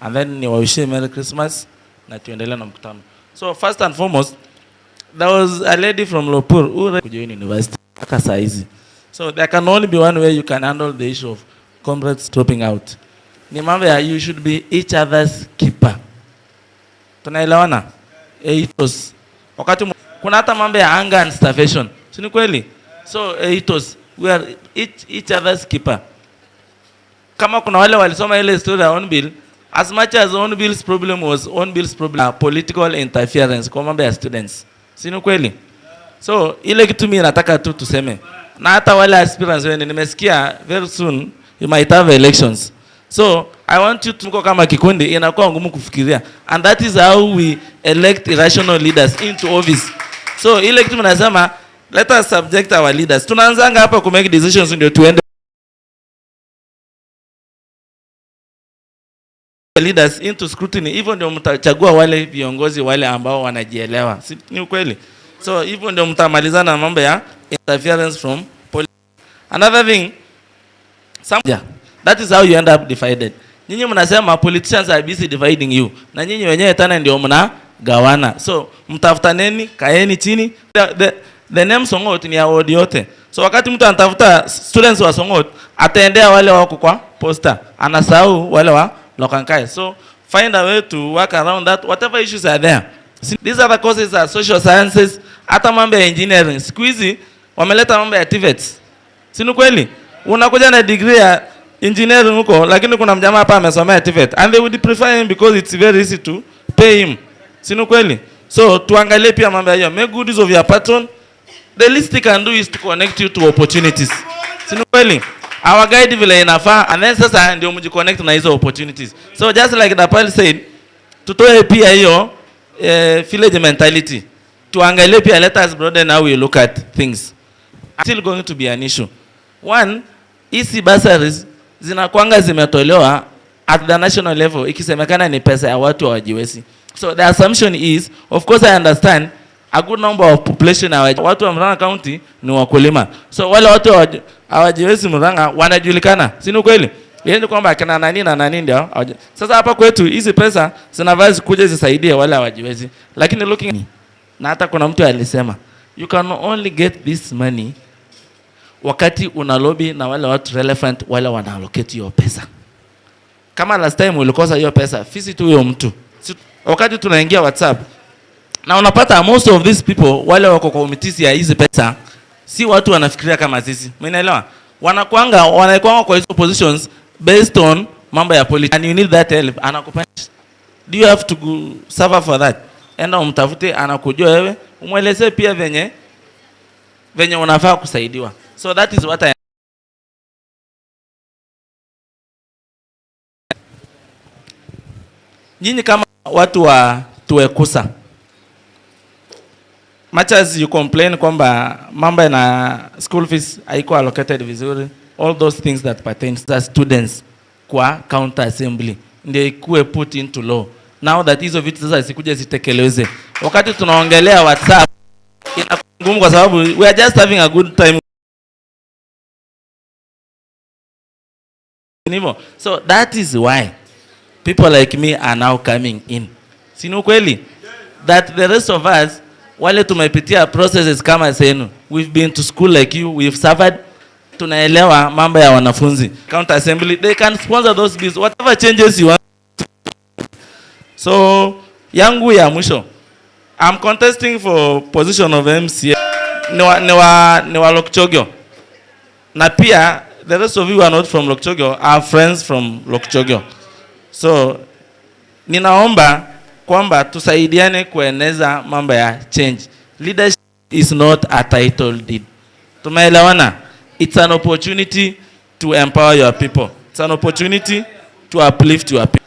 And then ni wawishie Merry Christmas na tuendelee na mkutano. So first and foremost, there was a lady from Lopur who joined university aka saizi. So there can only be one way you can handle the issue of comrades dropping out. Ni mambo ya you should be each other's keeper. Tunaelewana? Ethos. Wakati kuna hata mambo ya hunger and starvation. Si ni kweli? So ethos, we are each other's keeper. Kama kuna wale walisoma ile story ya on bill, as much as on bill's problem was on bill's problem, political interference kwa mambo ya students. Si ni kweli? So ile kitu mimi nataka tu tuseme. Na hata wale aspirants wene nimesikia very soon you might have elections. So I want you to kama kikundi inakuwa ngumu kufikiria, and that is how we elect irrational leaders into office. So ile kitu mnasema let us subject our leaders. Tunaanzanga hapa ku make decisions ndio tuende leaders into scrutiny. Hivyo ndio mtachagua wale viongozi wale ambao wanajielewa. Si ni ukweli? So hivyo ndio mtamalizana na mambo ya interference from police. Another thing, that is how you end up divided. Nyinyi mnasema politicians are busy dividing you. Na nyinyi wenyewe tena ndio mnagawana. So mtafutaneni, kaeni chini. The name Songot ni ya ward yote. So wakati mtu anatafuta students wa Songot, ataendea wale wako kwa poster. Anasahau wale wa Lokankai. So find a way to work around that, whatever issues are there. These other courses are social sciences, hata mambo ya engineering. Siku hizi wameleta mambo ya TVETs. Si ni kweli? Unakuja na degree ya engineering huko, lakini kuna mjamaa hapa amesomea TVET and they would prefer him because it's very easy to pay him. Si ni kweli? So tuangalie pia mambo hiyo. Make good use of your patron. The least he can do is to connect you to opportunities. Si ni kweli? Our guide vile inafaa, and then sasa ndio mjiconnect na hizo opportunities. So just like Dapal said, tutoe pia hiyo village mentality. Tuangalie pia, let us broaden how we look at things. Still going to be an issue. One, hizi bursaries zinakuanga zimetolewa at the national level ikisemekana ni pesa ya watu hawajiwezi. So the assumption is, of course I understand, a good number of population watu wa Murang'a County ni wakulima. So wale watu hawajiwezi Murang'a wanajulikana. Si ni kweli? Yaani kwamba kana nani na nani ndio. Sasa hapa kwetu hizi pesa zinavazi kuja zisaidie wale hawajiwezi. Lakini looking, na hata kuna mtu alisema, you can only get this money wakati una lobby na wale watu relevant wale wana allocate hiyo pesa. Kama last time ulikosa hiyo pesa, fisi tu huyo mtu. Wakati tunaingia WhatsApp na unapata most of these people wale wako kwa committees ya hizi pesa si watu wanafikiria kama sisi. Umeelewa? Wanakuanga kwa hizo positions based on mambo ya politics, and you need that help. Anakupanish. Do you have to go suffer for that? Enda umtafute, anakujua wewe, umwelezee pia venye unafaa kusaidiwa. So that is what nyinyi kama watu wa Tuwecusa, much as you complain kwamba mambo na school fees haiko allocated vizuri, all those things that pertain to students, kwa counter assembly ndio ikuwe put into law. Now that hizo vitu sasa zikuja zitekeleze. Wakati tunaongelea WhatsApp inakuwa ngumu kwa sababu we are just having a good time. So that is why people like me are now coming in. Si ni kweli? That the rest of us wale tumepitia processes kama zenu. We've been to school like you, we've suffered. Tunaelewa mambo ya wanafunzi. Counter assembly, they can sponsor those bills, whatever changes you want. So, yangu ya mwisho. I'm contesting for position of MCA. Ni wa Lokichoggio. Na pia, the rest of you are not from Lokichoggio, are friends from Lokichoggio. So, ninaomba kwamba tusaidiane kueneza mambo ya change. Leadership is not a title deed. Tumeelewana? It's an opportunity to empower your people. It's an opportunity to uplift your people.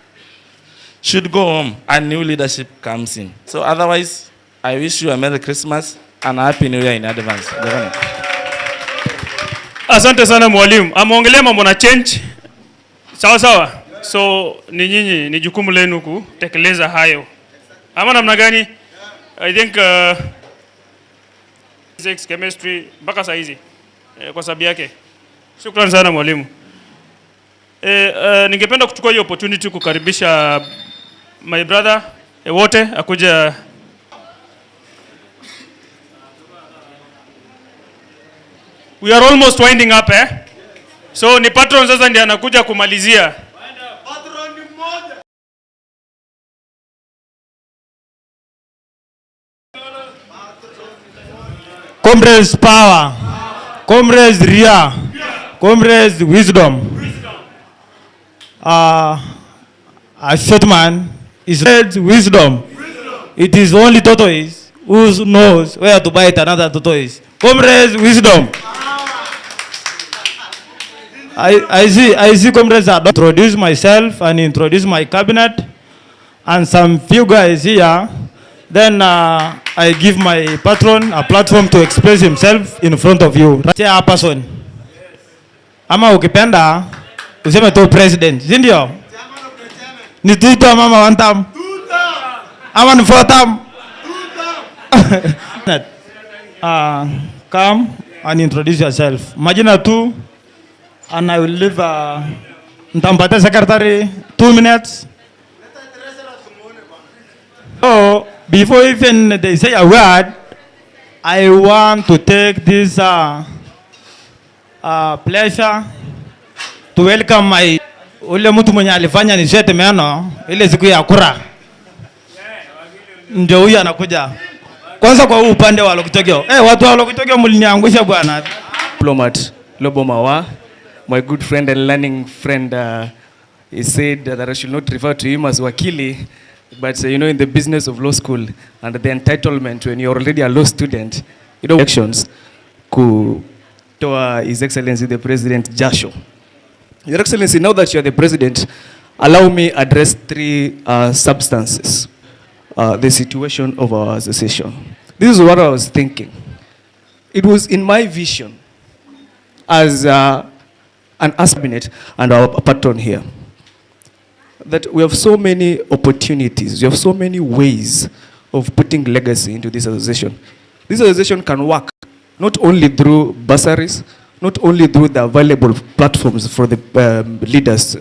Should go home and new leadership comes in. So otherwise, I wish you a Merry Christmas and a Happy New Year in advance. Asante sana mwalimu. Ameongelea mambo na change. Sawa sawa. So ni nyinyi ni jukumu lenu kutekeleza hayo. Ama namna gani? I think physics, chemistry mpaka saa hizi kwa sababu yake. Shukrani sana mwalimu. Ningependa kuchukua hiyo opportunity kukaribisha my brother wote akuja. We are almost winding up So ni patron sasa ndiye anakuja kumalizia. Comrades power, comrades ria, comrades wisdom. A short man is wisdom. It is only tortoise who knows where to bite another tortoise. Comrades wisdom. I see comrades are introduce myself and introduce my cabinet and some few guys here. Then I give my patron a platform to express himself in front of you. Chairperson. Ama ukipenda useme tu president, si ndio? Ni tuto mama one term. Ama ni four term. Come and introduce yourself. Majina tu and I will leave ntampata secretary 2 minutes. So before even they say a word, I want to take this pleasure to welcome my ule mtu mwenye alifanya nishete meno ile siku ya kura. Ndio huyu anakuja. Kwanza kwa upande wa Lokichoggio. Watu wa Lokichoggio mliniangusha bwana. Diplomat Lobo Mawa, my good friend and learning friend, he said that I should not refer to him as wakili. But you know, in the business of law school and the entitlement when you're already a law student, you know, elections to His Excellency the President Jasho. Your Excellency, now that you're the President, allow me address 3 substances. The situation of our association. This is what I was thinking. It was in my vision as an cabinet and our patron here, that we have so many opportunities, we have so many ways of putting legacy into this association. This association can work not only through bursaries, not only through the available platforms for the leaders,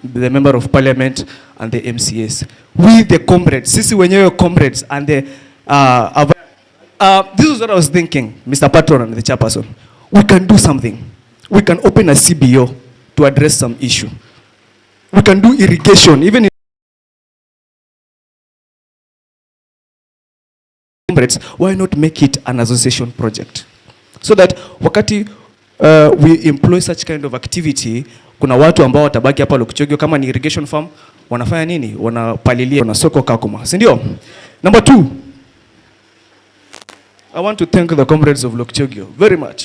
the member of parliament and the MCAs. We the comrades, sisi wenyewe comrades and the this is what I was thinking, Mr. Patron and the chairperson. We can do something. We can open a CBO to address some issue. We can do irrigation, even in comrades. Why not make it an association project? So that wakati we employ such kind of activity, kuna watu ambao watabaki hapa Lokichoggio kama ni irrigation farm, wanafanya nini? Wanapalilia, wanasoko Kakuma. Si ndio? Number 2, I want to thank the comrades of Lokichoggio very much.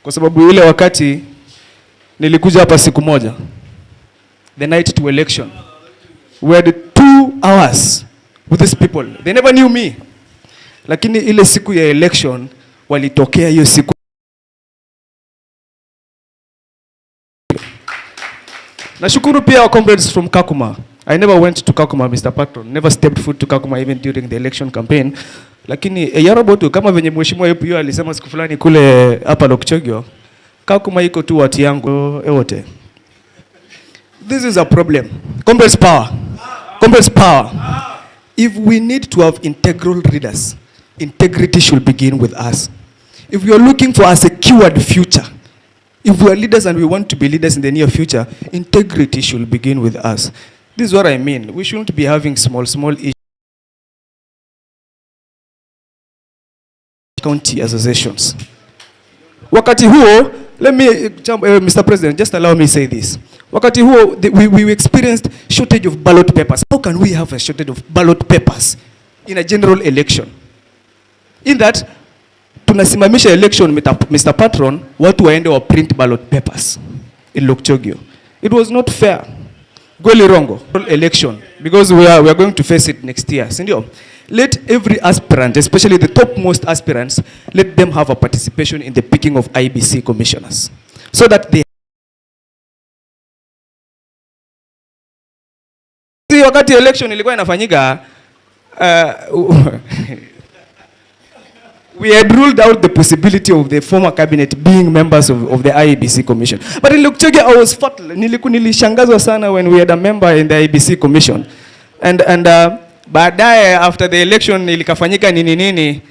Kwa sababu ile wakati nilikuja hapa siku moja, the night to election, we had 2 hours with these people. They never knew me. Lakini ile siku ya election walitokea hiyo siku. Nashukuru pia our comrades from Kakuma. I never went to Kakuma, Mr. Patron. Never stepped foot to Kakuma even during the election campaign. Lakini Yarabotu kama venye mheshimiwa yupo alisema siku fulani kule hapa Lokichoggio, Kakuma iko tu watu yangu wote. This is a problem. Comrades power. Comrades power. If we need to have integral leaders, integrity should begin with us. If we are looking for a secured future, if we are leaders and we want to be leaders in the near future, integrity should begin with us. This is what I mean. We shouldn't be having small issues. County associations. Wakati huo, let me, Mr. President, just allow me to say this. Wakati huo, we experienced shortage of ballot papers. How can we have a shortage of ballot papers in a general election? In that, tunasimamisha election, Mr. Patron, watu waende wa print ballot papers in Lokichoggio. It was not fair. Gweli rongo, election, because we are going to face it next year. Sindio? Let every aspirant, especially the topmost aspirants, let them have a participation in the picking of IBC commissioners. So that they wakati election ilikuwa inafanyika, we had ruled out the possibility of the former cabinet being members of the IBC commission. But in Lokichoggio, I was nilishangazwa sana when we had a member in the IBC commission. And baadaye after the election ilikafanyika nini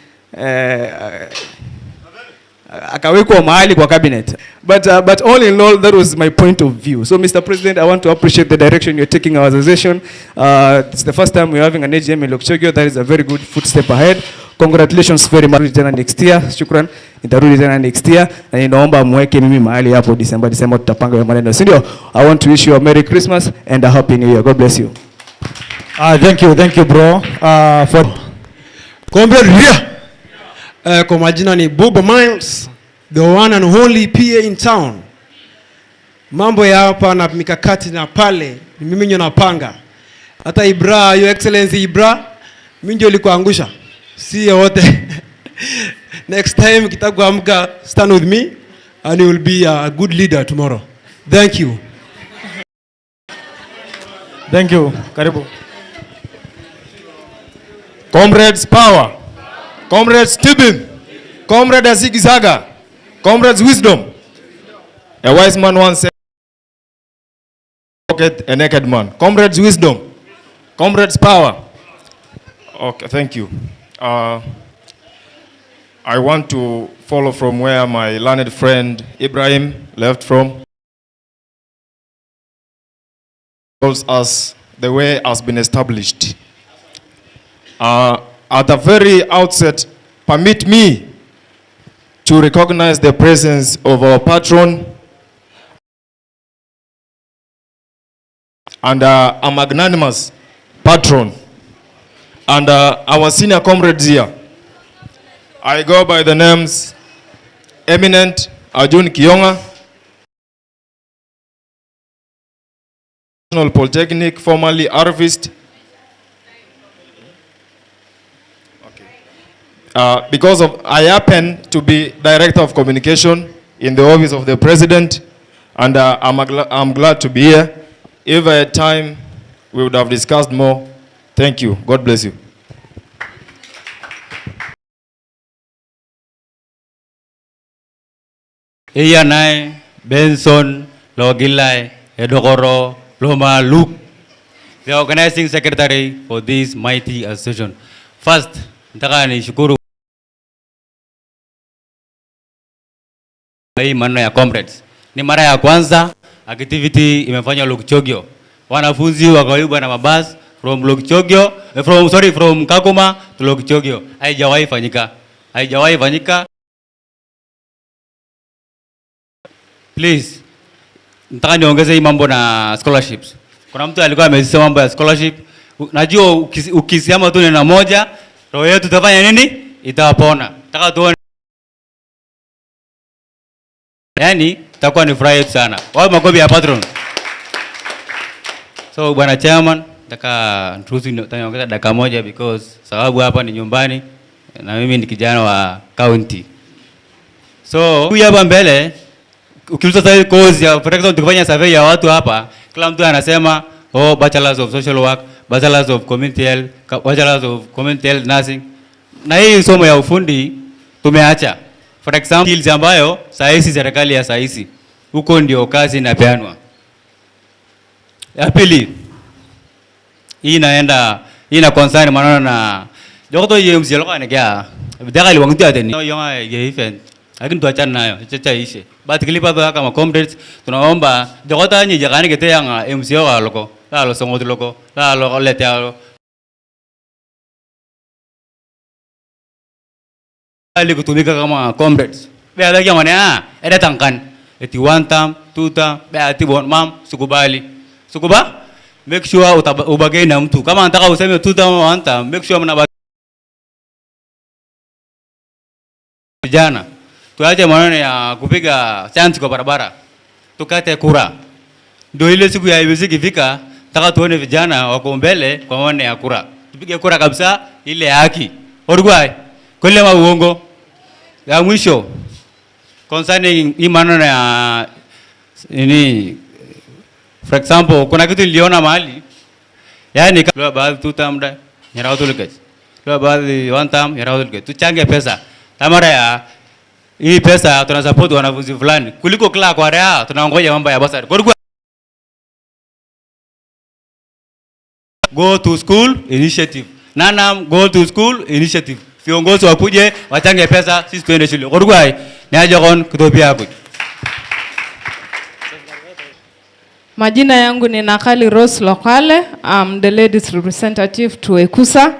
akawekwa mahali kwa cabinet. But all in all, that was my point of view. So Mr. President, I want to appreciate the direction you're taking our association. It's the first time we're having an AGM in Lokichoggio. That is a very good footstep ahead. Congratulations very much. Next year, shukran. Nitarudi tena next year. Na ninaomba mweke mimi mahali hapo December tutapanga hiyo maneno. Sindio? I want to wish you a Merry Christmas and a Happy New Year. God bless you. Thank you bro. For Comrade here. Kwa majina ni Bobo Miles, the one and only PA in town. Mambo ya hapa na mikakati na pale, ni mimi ndio napanga. Hata Ibra, your excellency Ibra, mimi ndio nilikuangusha. Si wote. Next time kitakuamka, stand with me and you will be a good leader tomorrow. Thank you. Thank you. Karibu. Comrades power. Comrades Tibin. Comrade Azigizaga. Comrades wisdom. A wise man once said, pocket a naked man. Comrades wisdom. Comrades power. Okay, thank you. I want to follow from where my learned friend Ibrahim left from. As the way has been established. At the very outset, permit me to recognize the presence of our patron and a magnanimous patron and our senior comrades here. I go by the names Eminent Arjun Kionga, National Polytechnic, formerly Harvest. Because I happen to be Director of Communication in the Office of the President, and I'm glad to be here. If I had time, we would have discussed more. Thank you. God bless you. Iyanai, Benson, Logilai, Edogoro, Loma Luke, the organizing secretary for this mighty association. First, nataka nishukuru hii maneno ya comrades. Ni mara ya kwanza activity imefanywa Lokichoggio. Wanafunzi wakaibwa na mabasi from Lokichoggio, from Kakuma to Lokichoggio. Haijawahi fanyika. Please, nataka niongeze hii mambo na scholarships. Kuna mtu alikuwa amesema mambo ya scholarship. Najua ukisema tu neno moja, roho yetu tutafanya nini? Itapona. Nataka tuone. Yaani, itakuwa ni furaha sana. Wao makobi ya patron. So, bwana chairman, nataka niongeze dakika moja because sababu hapa ni nyumbani na mimi ni kijana wa county. So, huyu hapa mbele ukiuliza sasa cause ya protection tukifanya survey ya watu hapa, Kila mtu anasema oh, bachelors of social work, bachelors of community health, bachelors of community health nursing. Na hii somo ya ufundi tumeacha. For example, skills ambayo sahizi serikali ya sahizi huko ndio kazi inapeanwa. Ya pili, hii ina concern maneno na jokoto YMC loka nikia bidakali wangutia teni yonga event lakini tuachane nayo chacha ishe but kilipa tu kama comrades tunaomba jokota nyi jakani kete yang MC wa loko la lo songo loko la lo lete alo ali kutumika kama comrades be ada kya mana ada tangkan eti one time two time be ati bon mam sukuba make sure ubagay na mtu kama anataka useme two time one time make sure mna vijana tuache maneno ya kupiga chance kwa barabara, tukate kura. Ndio ile siku ya IEBC ikifika, nataka tuone vijana wako mbele kwa maneno ya kura. Tupige kura kabisa ile haki. Orugwai, kule uongo. Ya mwisho concerning hii maneno ya nini, for example, kuna kitu niliona mahali yani kwa baadhi two time nyarao tulike. Kwa baadhi one time nyarao tulike. Tuchange pesa. Tamara ya hii pesa tunasupport wanafunzi fulani kuliko kila kwa rea tunaongoja mambo ya basari. Go to school initiative. Nanam go to school initiative. Viongozi wakuje wachange pesa sisi tuende shule. Korugwai ni aje kon kutopia hapo. Majina yangu ni Nakali Rose Lokale. I'm the ladies representative Tuwecusa.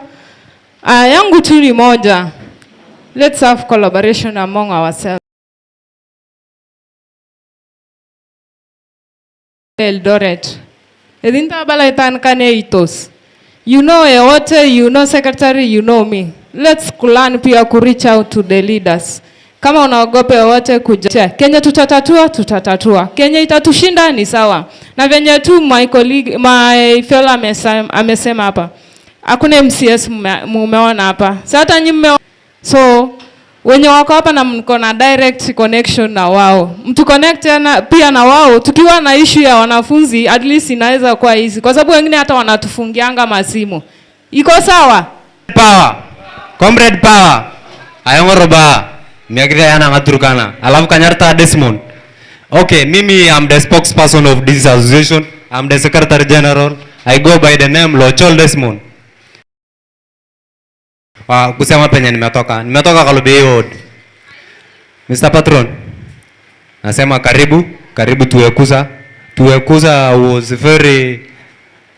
Yangu tu ni moja. Let's have collaboration among ourselves. Eldoret. Edinta bala itan kane itos. You know Ewote, you know secretary, you know me. Let's learn pia ku reach out to the leaders. Kama unaogopa Ewote kuja. Kenya tutatatua. Kenya itatushinda ni sawa. Na venye tu my colleague, my fellow amesema hapa. Hakuna MCS mumeona hapa. Sasa nyinyi so wenye wako hapa na mko na direct connection na wao. Mtu connect pia na wao. Tukiwa na issue ya wanafunzi at least inaweza kuwa easy. Kwa sababu wengine hata wanatufungianga masimu. Iko sawa? Power. Comrade power. Ayongoroba. Miagire yana ngaturukana. Alafu Kanyarta Desmond. Okay, mimi I'm the spokesperson of this association. I'm the secretary general. I go by the name Lokichoggio Desmond. Kusema penye nimetoka Kalobey Ward. Mr. Patron, nasema karibu Tuwecusa. Tuwecusa was very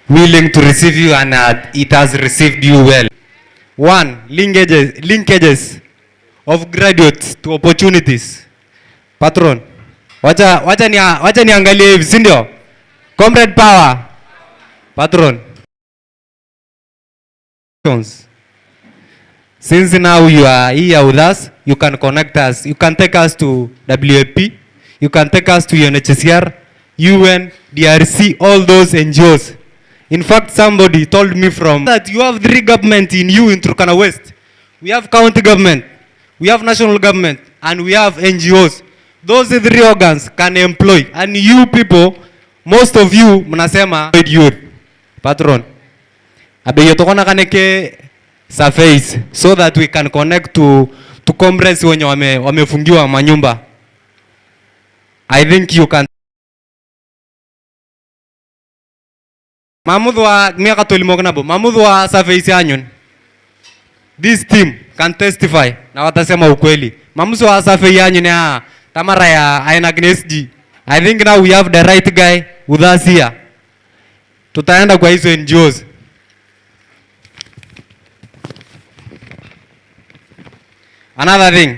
willing to receive you and it has received you well. One, linkages of graduates to opportunities. Patron, wacha niangalie hivi, si ndio? Comrade power. Patron. Since now you are here with us, you can connect us. You can take us to WAP. You can take us to UNHCR, UN, DRC, all those NGOs. In fact, somebody told me from that you have 3 government in Turkana West. We have county government, we have national government, and we have NGOs. Those 3 organs can employ. And you people, most of you, mnasema youth. Patron. Abeyotokona kaneke surface so that we can connect to comrades wenye wamefungiwa manyumba. I think you can. Mamudwa miaka tolimognabo. Mamudwa surface anyun. This team can testify na watasema ukweli. Mamudwa surface anyun ya tamara ya aina GNSG. I think now we have the right guy with us here. Tutaenda kwa hizo NGOs. Another thing,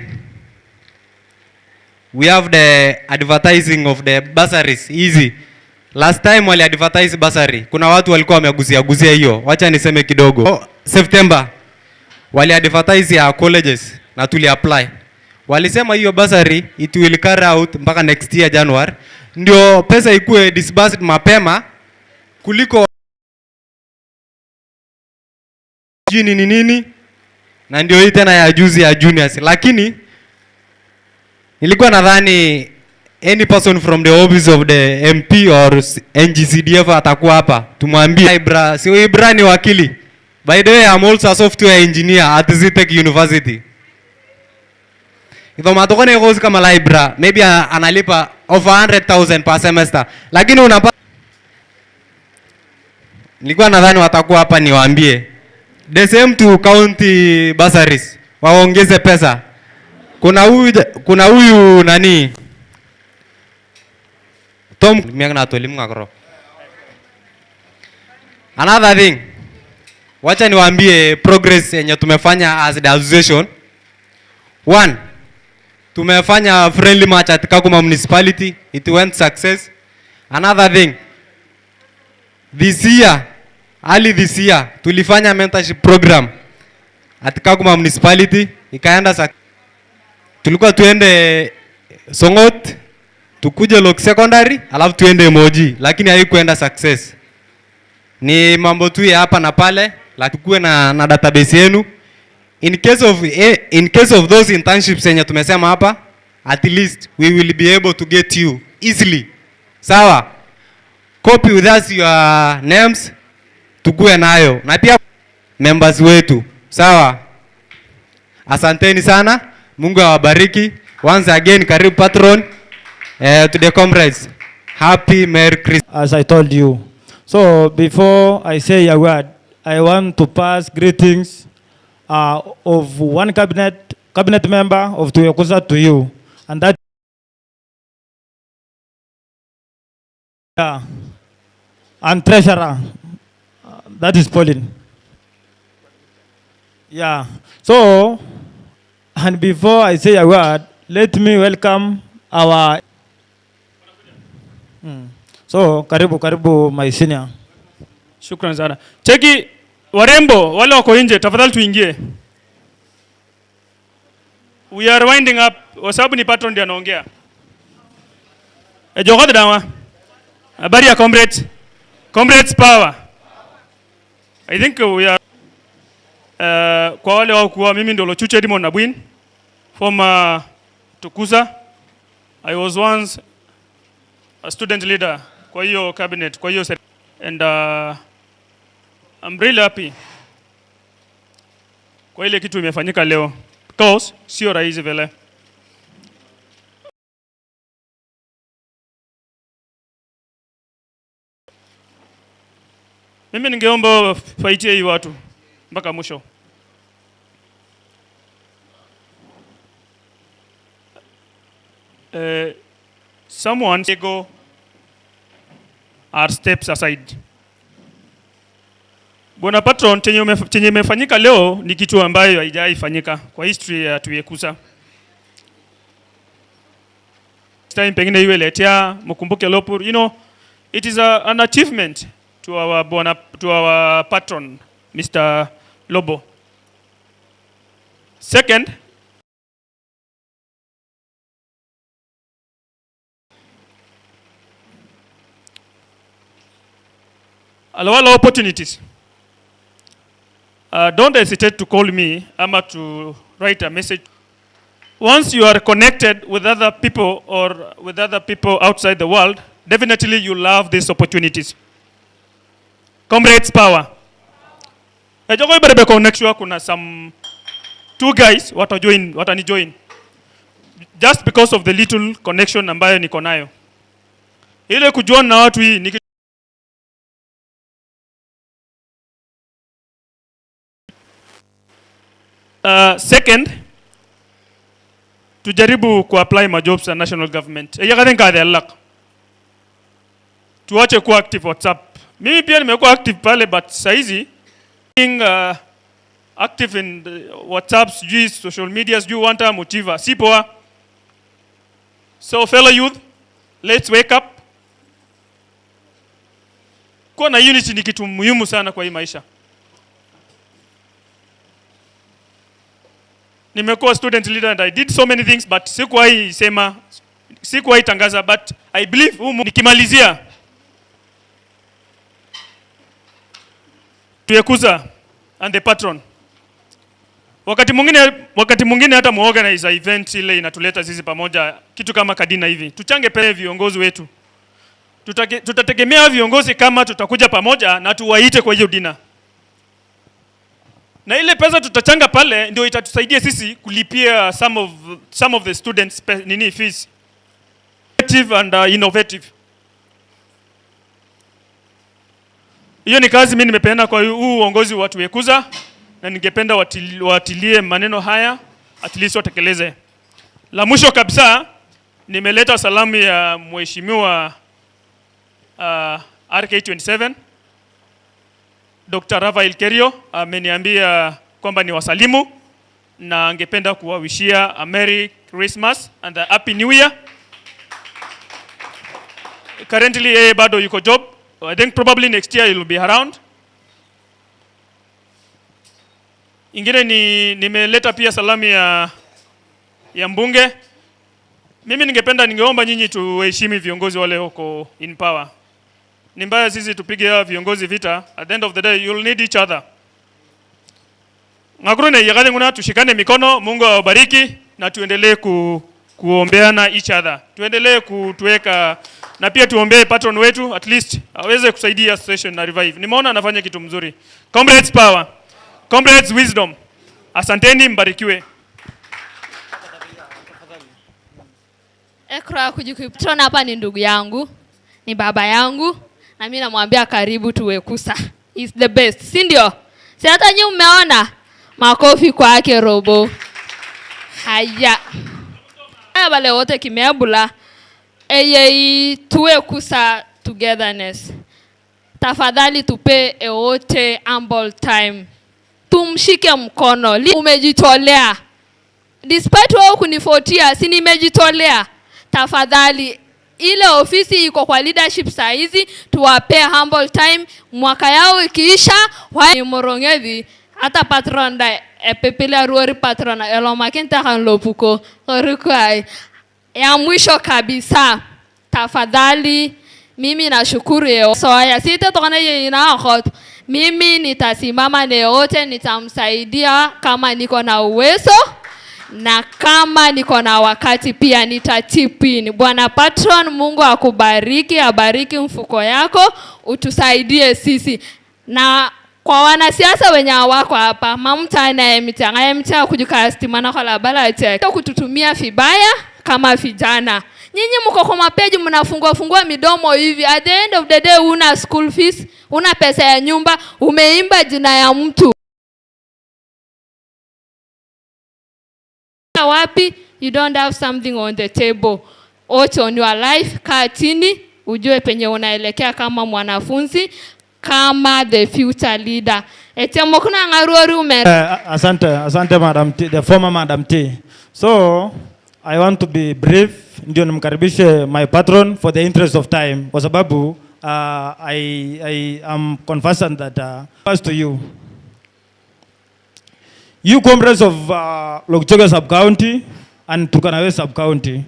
we have the advertising of the bursaries. Easy. Last time wali advertise bursary, kuna watu walikuwa wamegusia hiyo. Wacha niseme kidogo. September wali advertise ya colleges na tuli apply. Walisema hiyo bursary it will carry out mpaka next year January. Ndio pesa ikue disbursed mapema kuliko nini. Na ndio hii tena ya juzi ya juniors. Lakini nilikuwa nadhani any person from the office of the MP or NGCDF atakuwa hapa. Tumwambie Ibra, sio Ibra ni wakili. By the way, I'm also a software engineer at Zitech University. Ito matokone kozi kama la Ibra, maybe analipa over 100,000 per semester. Lakini unapata nilikuwa nadhani watakuwa hapa niwaambie. The same to county bursaries. Waongeze pesa. Kuna huyu nani? Tom mianga tolim ngakro. Another thing. Wacha niwaambie progress yenye tumefanya as the association. One, tumefanya friendly match at Kakuma municipality. It went success. Another thing. Early this year, tulifanya mentorship program at Kakuma municipality. Ikaenda tulikuwa tuende Songot, tukuje Lok secondary, alafu tuende Moji, lakini haikuenda success. Ni mambo tu ya hapa na pale, lakini tukue na database yenu. In case of those internships yenye tumesema hapa, at least we will be able to get you easily. Sawa? Copy with us your names, tukue nayo. Na pia members wetu. Sawa? Asanteni sana. Mungu awabariki. Once again, karibu patron. To the comrades. Happy Merry Christmas. As I told you. So before I say a word, I want to pass greetings of one cabinet member of Tuwecusa to you, and that and treasurer, that is Pauline. Yeah. So, and before I say a word, let me welcome our. So, karibu my senior. Shukran sana. Cheki warembo wale wako nje, tafadhali tuingie. We are winding up. Kwa sababu ni patron ndiye anaongea. Jogod dawa. Habari ya comrades. Comrades power. I think we are kwa wale wakuwa mimi ndo Lokichoggio Edmond Nabwin from Tuwecusa. I was once a student leader kwa hiyo cabinet, kwa hiyo and I'm really happy kwa ile kitu imefanyika leo because sio rahisi vile. Mimi ningeomba faitie hii watu mpaka mwisho. Someone go our steps aside. Bwana patron, chenye imefanyika leo ni kitu ambayo haijawahi fanyika kwa history ya Tuwecusa. Time pengine iwe letea mkumbuke Lopur, you know, it is an achievement to our patron Mr. Lobo. Second, a lot of opportunities. Don't hesitate to call me ama to write a message. Once you are connected with other people or with other people outside the world, definitely you love these opportunities. Comrades power. Ejoko ibarebe connection kuna some two guys watani join. Just because of the little connection ambayo niko nayo. Ile kujoin na watu hii ni second, tujaribu ku-apply majobs na national government. Yakadenga the luck. Tuache kuwa active WhatsApp. Mimi pia nimekuwa active pale, but saizi being active in WhatsApp, social media, you want to motiva. Si poa. So fellow youth, let's wake up. Kuwa na unity ni kitu muhimu sana kwa hii maisha. Nimekuwa student leader and I did so many things, but sikuwahi tangaza, but I believe nikimalizia Tuwecusa and the patron. Wakati mwingine hata muorganize event ile inatuleta sisi pamoja, kitu kama kadina hivi. Tuchange pale viongozi wetu. Tutategemea viongozi kama tutakuja pamoja na tuwaite kwa hiyo dinner. Na ile pesa tutachanga pale ndio itatusaidia sisi kulipia some of the students fees. Innovative and innovative. Hiyo ni kazi mimi nimepeana kwa huu uongozi wa Tuwecusa na ningependa watilie maneno haya at least watekeleze. La mwisho kabisa nimeleta salamu ya mheshimiwa RK27 Dr. Rafael Kerio ameniambia kwamba ni wasalimu na angependa kuwawishia a Merry Christmas and a Happy New Year. Currently yeye bado yuko job. I think probably next year he will be around. Ingine nimeleta pia salamu ya mbunge. Mimi ningeomba nyinyi tuheshimu viongozi wale huko in power. Ni mbaya sisi tupige viongozi vita. At the end of the day you'll need each other. Ngakurune yakade nguna tushikane mikono, Mungu awabariki na tuendelee kuombeana each other. Tuendelee kutuweka na pia tuombee patron wetu at least aweze kusaidia association na revive. Nimeona anafanya kitu mzuri. Comrades power. Comrades wisdom. Asanteni, mbarikiwe. Ekra kujikutana hapa ni ndugu yangu, ni baba yangu na mimi namwambia karibu Tuwecusa. Is the best. Si ndio? Si hata nyinyi mmeona makofi kwake robo. Haya. Wale wote kimeabula Tuwecusa togetherness. Tafadhali tupe wote ample time. Tumshike mkono. Umejitolea. Despite wao kunifuatia, si nimejitolea. Tafadhali ile ofisi iko kwa leadership saa hizi, tuwape humble time. Mwaka yao ikiisha, wao morongevi hata patron da epepele ruori patron eloma kenta kan lopuko rukai. Ya mwisho kabisa, tafadhali mimi nashukuru yeye. Soya sita tokana yeye ina mimi nitasimama na yote, nitamsaidia kama niko na uwezo na kama niko na wakati pia nitatipini. Bwana patron, Mungu akubariki, abariki mfuko yako, utusaidie sisi. Na kwa wanasiasa wenye wako hapa, mamta na emita kujikastimana kwa labala ati kututumia vibaya kama vijana. Nyinyi mko kwa mapeji mnafungua midomo hivi. At the end of the day una school fees, una pesa ya nyumba, umeimba jina ya mtu. Wapi? You don't have something on the table. Ocho on your life, kaa chini, ujue penye unaelekea kama mwanafunzi, kama the future leader. Etemo kuna ngaruoru ume. Asante Madam T, the former Madam T. So, I want to be brief, ndio nimkaribishe my patron for the interest of time. Kwa sababu I am conversant that first to you. You comrades of Lokichoggio sub-county and Turkana West sub-county,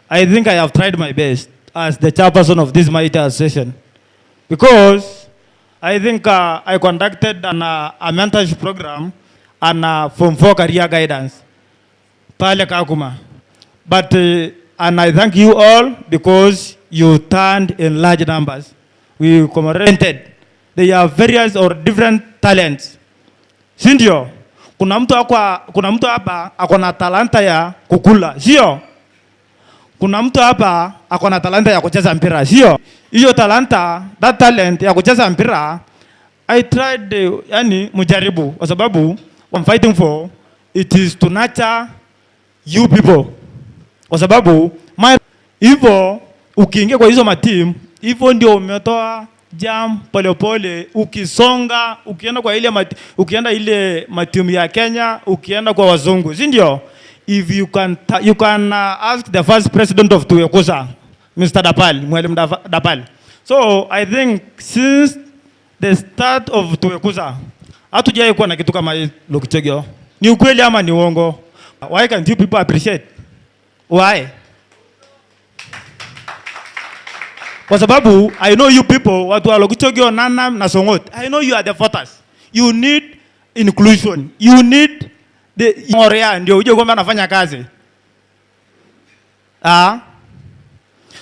I think I have tried my best as the chairperson of this mighty association. Because I think I conducted a mentorship program and Form 4 career guidance. Pale Kakuma. But, and I thank you all because you turned in large numbers. We commemorated. They have various or different talents. Sindio? Kuna mtu hapa akona talanta ya kukula, sio? Kuna mtu hapa akona talanta ya kucheza mpira, sio? Hiyo talanta, that talent ya kucheza mpira, I tried, mujaribu, kwa sababu I'm fighting for, it is to nurture you people. Kwa sababu, hivyo, ukiingia kwa hizo matimu, hivyo ndio umetoa jam pole ukisonga, ukienda ile matimu ya Kenya, ukienda kwa wazungu, si ndio? If you can ask the first president of Tuwecusa, Mr. Dapal, Mwalimu Dapal. So I think since the start of Tuwecusa, hatujai kuwa na kitu kama Lokichoggio. Ni ukweli ama ni uongo? Why can't you people appreciate? Why? Kwa sababu, I know you people, watu wa Lokichoggio, Nanam, na Songot. I know you are the voters. You need inclusion. You need Ngoria ndio uje kwamba anafanya kazi.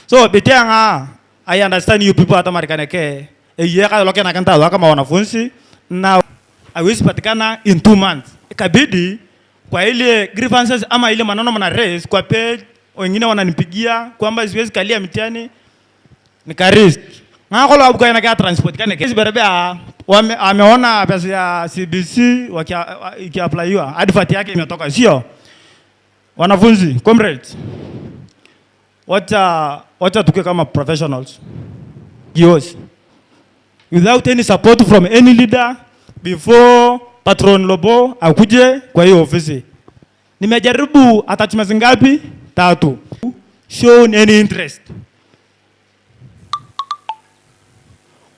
So bitianga, I understand you people hata Marekani ke. Yeka loke na kanta kama wanafunzi na hawezi patikana in 2 months. Ikabidi kwa ile grievances ama ile maneno mna raise kwa page, wengine wananipigia kwamba siwezi kalia mtihani nikarisk. Ngakolo abuka na transport kana kesi berebea ameona pesa ya CBC ikiapplywa advert yake imetoka sio. Wanafunzi, comrades, wacha tuke kama professionals. Yes. Without any support from any leader before Patron Lobo akuje kwa hiyo ofisi. Nimejaribu attachments ngapi? 3. Shown any interest.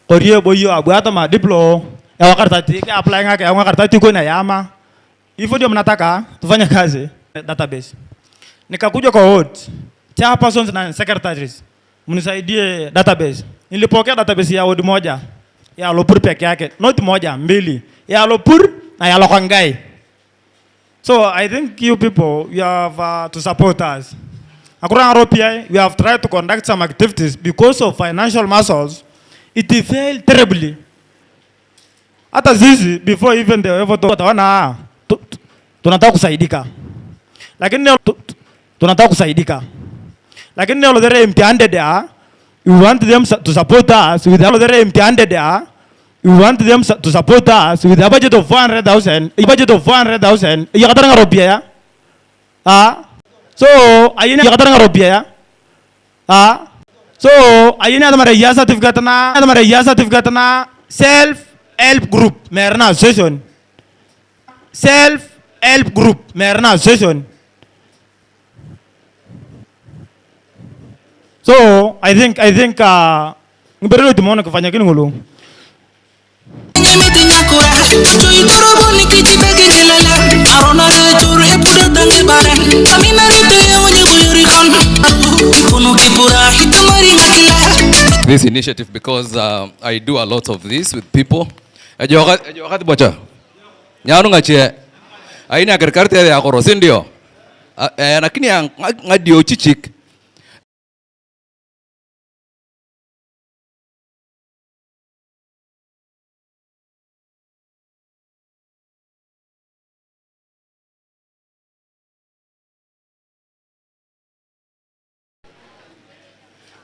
Korea boyo abuata ma diplo ya wakartati ke apply ngake ya wakartati ko na yama. Hivyo ndio mnataka tufanye kazi database. Nikakuja kwa ward. Chairpersons na secretaries. Mnisaidie database. Nilipokea database ya ward moja. Ya Lopur peke yake. Not moja, 2. Ya Lopur na ya Lokangai. So I think you people, you have to support us. According to ROPI, we have tried to conduct some activities because of financial muscles. It failed terribly. Hata zizi, before even the ever wana tunataka kusaidika. Lakini tunataka kusaidika. Lakini leo there empty-handed we want them to support us with the empty-handed we want them to support us with a budget of 400,000. A budget of 400,000. Yakatanga ropia ya. So ayini yakatanga ropia ya. So ayini adamare ya certificate na self help group merna association. Self help group merna association. So I think ngiberelo timono kufanya kini ngulu. This initiative because I do a lot of this with people. Wakati bocha. Nyanu ngache. Aina kerkarte ya korosi ndio. Lakini ngadio chichik.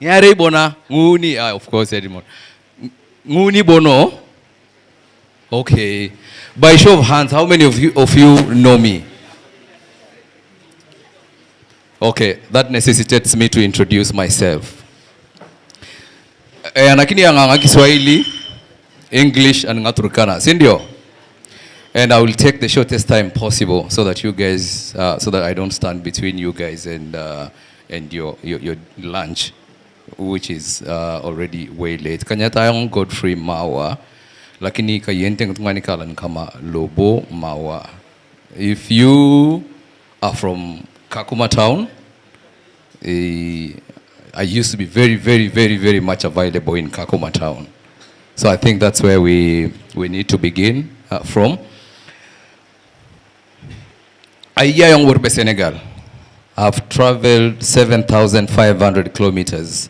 Yare bona nguni of course anymore. Nguni bono. Okay. By show of hands, how many of you know me? Okay, that necessitates me to introduce myself. Lakini nganga Kiswahili, English and Ngaturkana. Sindio? And I will take the shortest time possible so that you guys so that I don't stand between you guys and your lunch, which is already way late. Kanyatayong Godfrey Mawa, lakini kayente ngutungani kalan kama Lobo Mawa. If you are from Kakuma town, I used to be very much available in Kakuma town. So I think that's where we need to begin from. Ayayong Wurbe, Senegal. I've traveled 7,500 kilometers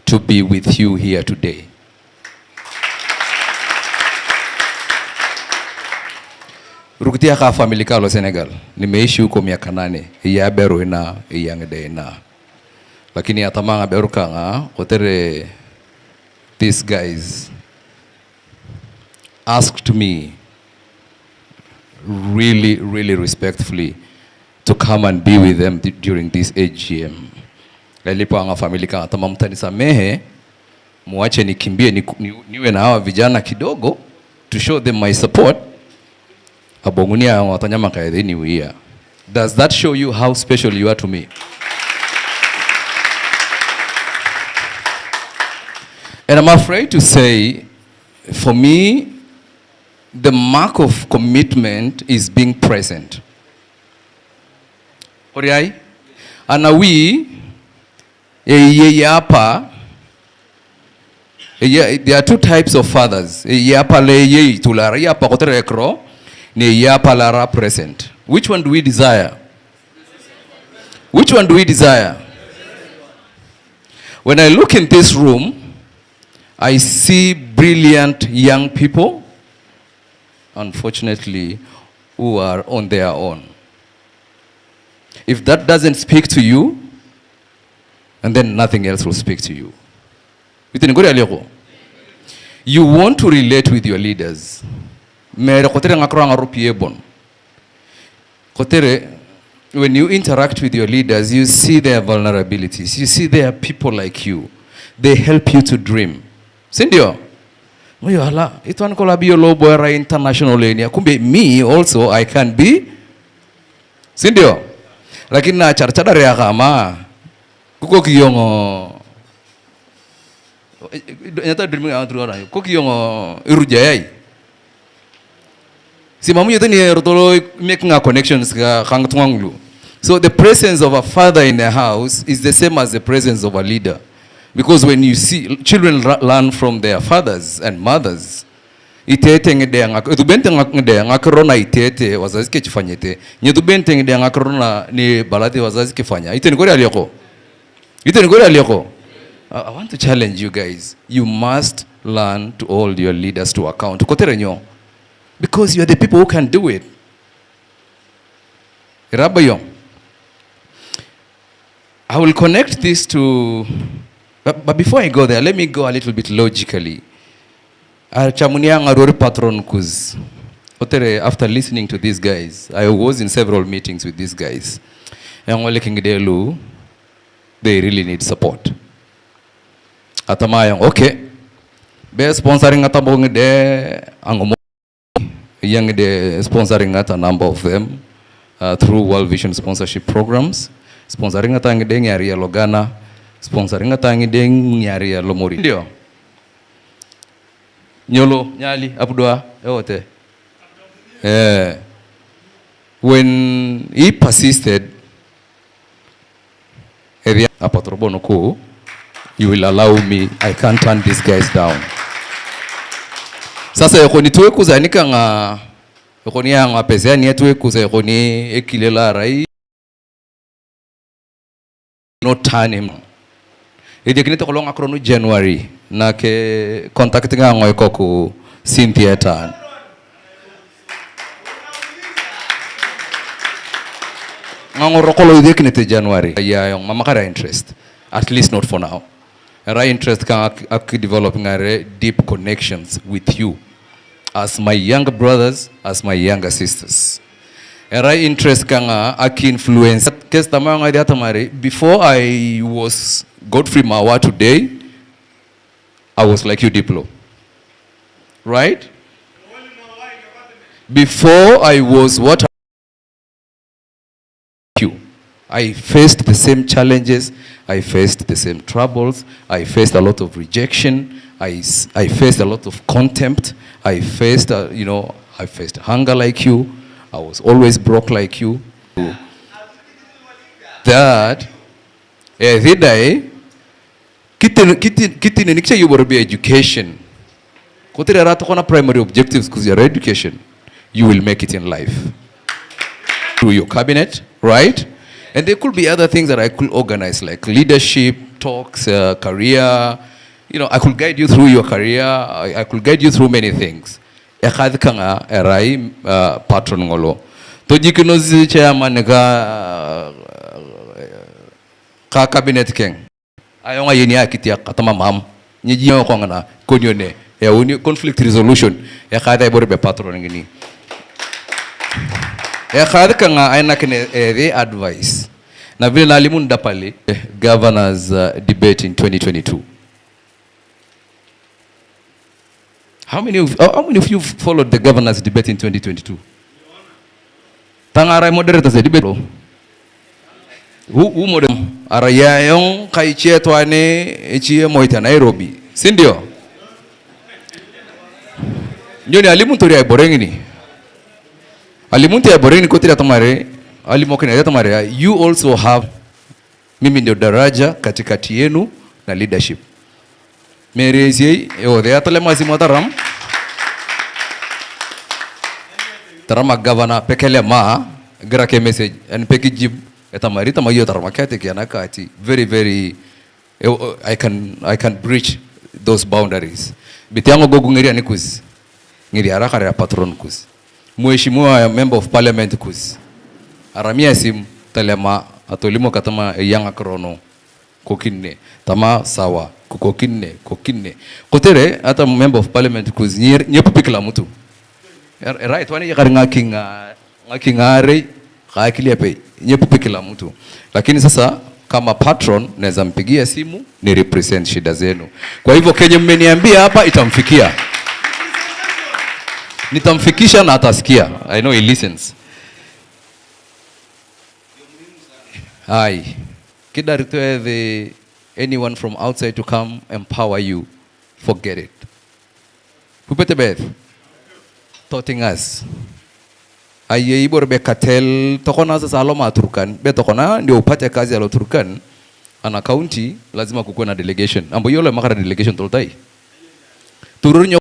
to be with you here today. Rukutia ka family kalo Senegal. Nimeishi huko miaka 8. Iya beru ina iyangde ina. Lakini atamanga beru kanga kotere these guys asked me really respectfully to come and be with them during this AGM. Lalipo anga family kanga tamamtani samehe muache nikimbie niwe na hawa vijana kidogo to show them my support. Abongunia watanyama kaedhini wia. Does that show you how special you are to me? And I'm afraid to say, for me, the mark of commitment is being present. Oriai? Anawi, yapa, there are two types of fathers. Yapa le ye tulara, yapa kotere ekro, ne yapa lara present. Which one do we desire? Which one do we desire? When I look in this room, I see brilliant young people, unfortunately, who are on their own. If that doesn't speak to you, and then nothing else will speak to you. You want to relate with your leaders. When you interact with your leaders, you see their vulnerabilities. You see they are people like you. They help you to dream. Sindio? International. Kumbe me also, I can be. Sindio? Lakini na charchada rea kama. Kuko kiyongo. Nyata dreaming antruara. Kuko kiyongo irujayai. Si mamu yote ni rotolo making a connections ka kangtwanglu. So the presence of a father in the house is the same as the presence of a leader. Because when you see children learn from their fathers and mothers, itete ngede ngakubente ngede ngakorona itete wazazi ke chifanyete. Nyedubente ngede ngakorona ni balade wazazi ke fanya. Iteni gore aliyoko. Iteni gore aliyoko. I want to challenge you guys. You must learn to hold your leaders to account. Kotere nyo. Because you are the people who can do it. Rabayong. I will connect this to, but before I go there, let me go a little bit logically. After listening to these guys, I was in several meetings with these guys. They really need support. Okay. Be sponsoring atabong de angomo. Young de sponsoring at a number of them through World Vision sponsorship programs. Sponsoring at ang deng area Logana, sponsoring at ang deng area Lomori. Ndio. Nyolo, nyali, abudua, ewote. When he persisted, area apatrobonoku, you will allow me, I can't turn these guys down. Sasa yokoni Tuwecusa nika nga yokoni nga pesa ni Tuwecusa yokoni ekilela rai no turn him. Ede kinito kolonga krono January na ke contact nga ngoy koku Cynthia tan. Ngoro kolo ide kinito January. Ya yung mamakara interest. At least not for now. Rai interest can developing a deep connections with you as my younger brothers, as my younger sisters. Rai interest can influence. Before I was Godfrey Mawa today, I was like you, Diplo. Right? Before I was what you. I faced the same challenges. I faced the same troubles. I faced a lot of rejection. I faced a lot of contempt. I faced, I faced hunger like you. I was always broke like you. That, kitini you will be education. Kotere rato kona primary objectives because your education, you will make it in life. Through your cabinet, right? And there could be other things that I could organize, like leadership, talks, career. I could guide you through your career. I could guide you through many things. Erai patron ngolo. Tojikinozi chairman ka cabinet king. Ayonga yeni akitia katama mam. Nyijiyo kongana konyone. Conflict resolution. Ekada iborbe patron ngini. Advice. Na vile nalimun dapali governors debate in 2022. How many of you followed the governors debate in 2022? Tangara moderators debate. Who modem araya yung kaichia twane echia moita Nairobi. Sindio? Nyoni alimun tori ay borengini. Alimunti ya boreni kotira tamare, alimokene ya tamare, you also have mimi ndio daraja katikati yenu na leadership. Merezi yode atale mazimu taram governor pekele ma grake message and peki jib etamarita mayo tarmakate kianakati very I can breach those boundaries. Bitiango gogu ngeria nikuzi. Ngiri haraka ya patron kuzi. Mheshimiwa member of parliament kuzi. Aramia sim telema atolimo katama yang akrono kokinne tama sawa kokinne kotere ata member of parliament kuzi nyepu pikla mtu. Right wani yakari ngakingare kakilia pe nyepu pikla mtu. Lakini sasa kama patron naweza mpigia simu ni represent shida zenu. Kwa hivyo kenye mmeniambia hapa itamfikia. Nitamfikisha na atasikia. I know he listens. Hi. Kidaritwe anyone from outside to come empower you. Forget it. Pupete Beth. Toting us. Aye ibor be katel tokona sasa aloma Turkan be tokona ndio upate kazi alo Turkan ana county lazima kukuwe na delegation ambo yole makara delegation toltai turunyo.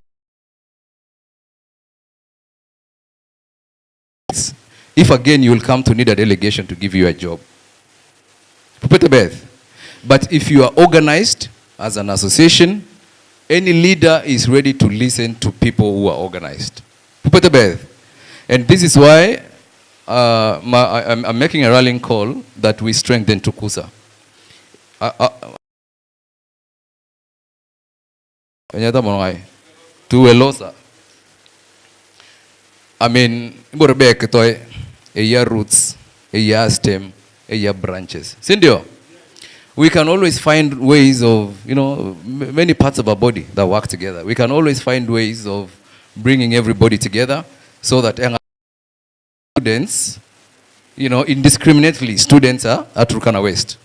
If again you will come to need a delegation to give you a job. Pupete Beth. But if you are organized as an association, any leader is ready to listen to people who are organized. Pupete Beth. And this is why I'm making a rallying call that we strengthen Tuwecusa. Tuwelosa. I mean, Borbeck toy a year roots, a year stem, a year branches. Sindio, we can always find ways of, many parts of our body that work together. We can always find ways of bringing everybody together. So that students, indiscriminately, students are at Turkana West.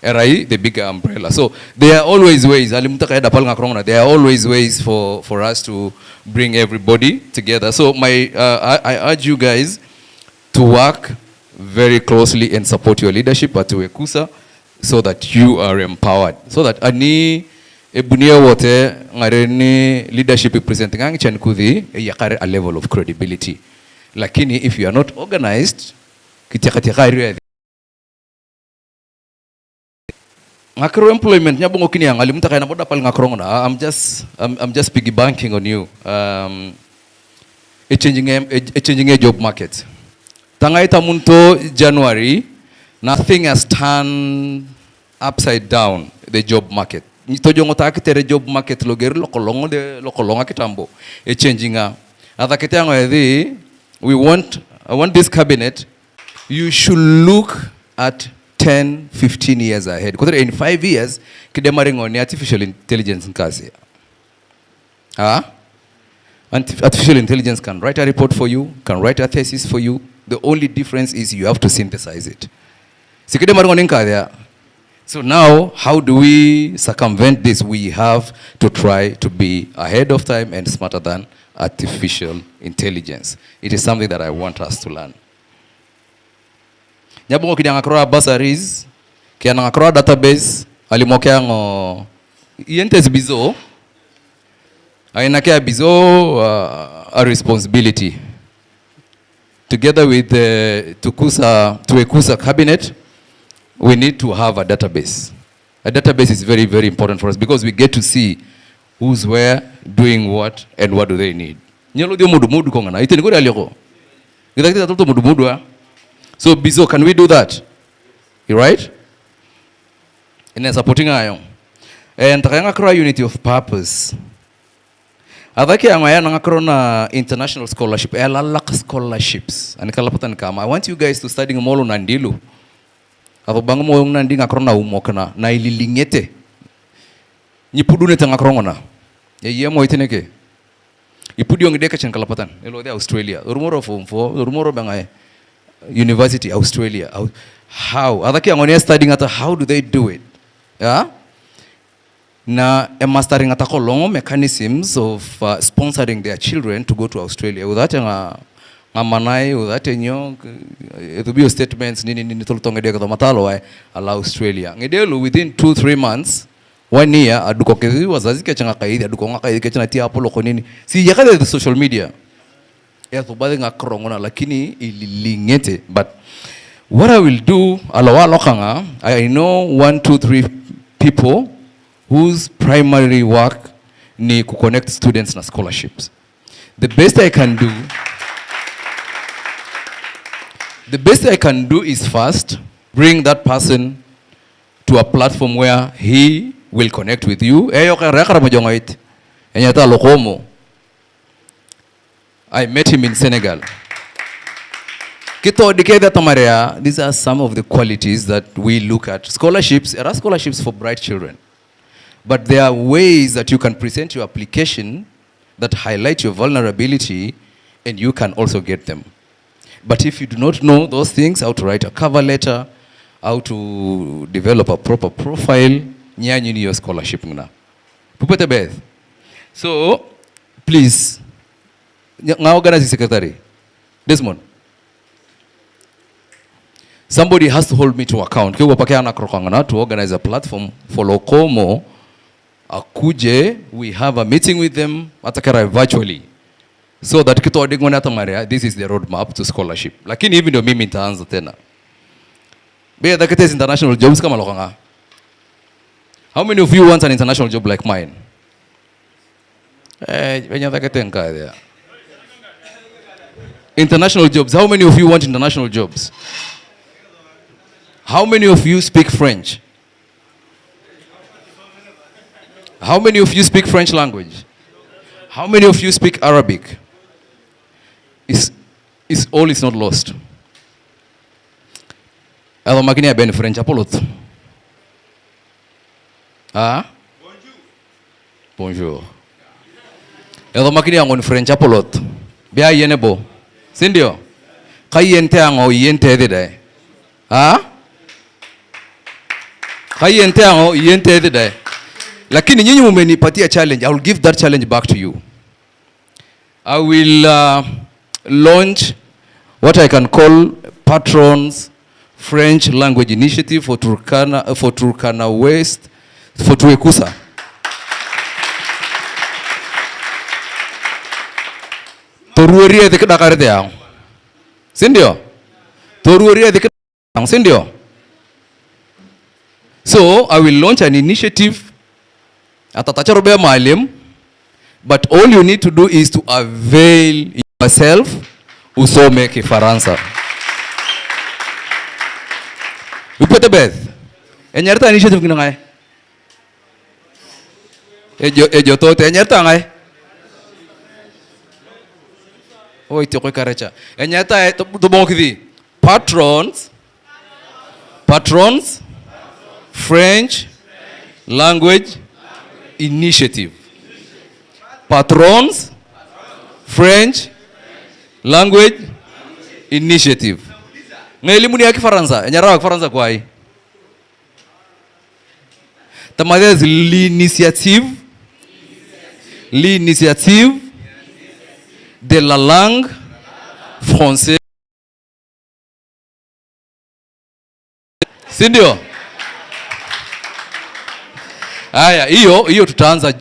RI, the bigger umbrella. So there are always ways. There are always ways for us to bring everybody together. So I urge you guys to work very closely and support your leadership at Tuwecusa so that you are empowered. So that ani ebunia wote ngareni leadership representing angchan kudhi yakare a level of credibility. Lakini if you are not organized kitakatikai ngakro employment nyabongo kini yang alimta kaya naboda pal ngakro ngona. I'm just piggy banking on you. A changing a job market. Tangaita munto January, nothing has turned upside down the job market. Tojongo takitere job market logeri lokolonga kitambo e changing a adakitengo edi I want this cabinet, you should look at 10-15 years ahead. Because in 5 years kidemaring on artificial intelligence in kasi. Artificial intelligence can write a report for you, can write a thesis for you. The only difference is you have to synthesize it. So now, how do we circumvent this? We have to try to be ahead of time and smarter than artificial intelligence. It is something that I want us to learn. Nyabongo kidangakroa bursaries, kianangakroa database, alimokeango ientes bizo, ainakea bizo a responsibility. Together with the Tuwecusa cabinet, we need to have a database. A database is very, very important for us because we get to see who's where, doing what, and what do they need. So, Bizo, can we do that? You right? In supporting Ayon. And Takanga unity of purpose. Adaki amaya na international scholarship, scholarships. I want you guys to study molo nandilu. Ababango mo nandi ngakrona umokana na ililingete. Nyipudune tangakrona. Ye mo iteneke. Ipudi ngideka chen kalapatan. Elo de Australia. Rumoro form 4, rumoro bangaye. University Australia. How? Adaki angonia studying ata how do they do it? Yeah? Na mastering atako longo mechanisms of sponsoring their children to go to Australia. Without manai, without it will be statements nini toltonge de matalo allow Australia. Ngedelo within 2-3 months, 1 year adukokezi wazazi kechanga kaidi adukonga kaidi kechana tia apolo konini. Si yakade the social media. ya thubadhi ngakrongona lakini ililingete. But what I will do, alawa lokanga, I know 1, 2, 3 people whose primary work ni to connect students na scholarships. The best I can do is first bring that person to a platform where he will connect with you. I met him in Senegal. These are some of the qualities that we look at. Scholarships, there are scholarships for bright children. But there are ways that you can present your application that highlight your vulnerability and you can also get them. But if you do not know those things, how to write a cover letter, how to develop a proper profile, you need your scholarship. So, please, organize the secretary. Desmond. Somebody has to hold me to account. To organize a platform for Lokomo. Akuje, we have a meeting with them virtually. So that this is the roadmap to scholarship. Lakini even though mimi nitaanza tena. Be the international jobs kama lokanga. How many of you want an international job like mine? International jobs. How many of you want international jobs? How many of you speak French? How many of you speak French language? How many of you speak Arabic? All is not lost. Alors makini ya ben French apolot. Ah? Bonjour. Alors makini ya ngon French apolot. Bia yenebo. Sindio? Kayente ango yente de. Ah? Kayente ango yente de. Lakini nyinyi mumenipatia challenge. I will give that challenge back to you. I will launch what I can call Patrons French Language Initiative for Turkana West, for Tuwecusa. Toruoria de Dakarete ang. Sindio? Toruoria de ang sindio? So, I will launch an initiative atatacharobe maalim, but all you need to do is to avail yourself usome Kifaransa. Upete beth. Enyerta initiative kina ngai. Ejo tote enyerta ngai. Oi toko karecha. Enyerta to bonkidi. Patrons French Language Initiative. Patrons French Language Initiative. Ngelimu ni ya Kifaransa. Enyarawa Kifaransa kwa hii. Tamadez l'initiative de la langue française. Sindio? Aya, hiyo tutaanza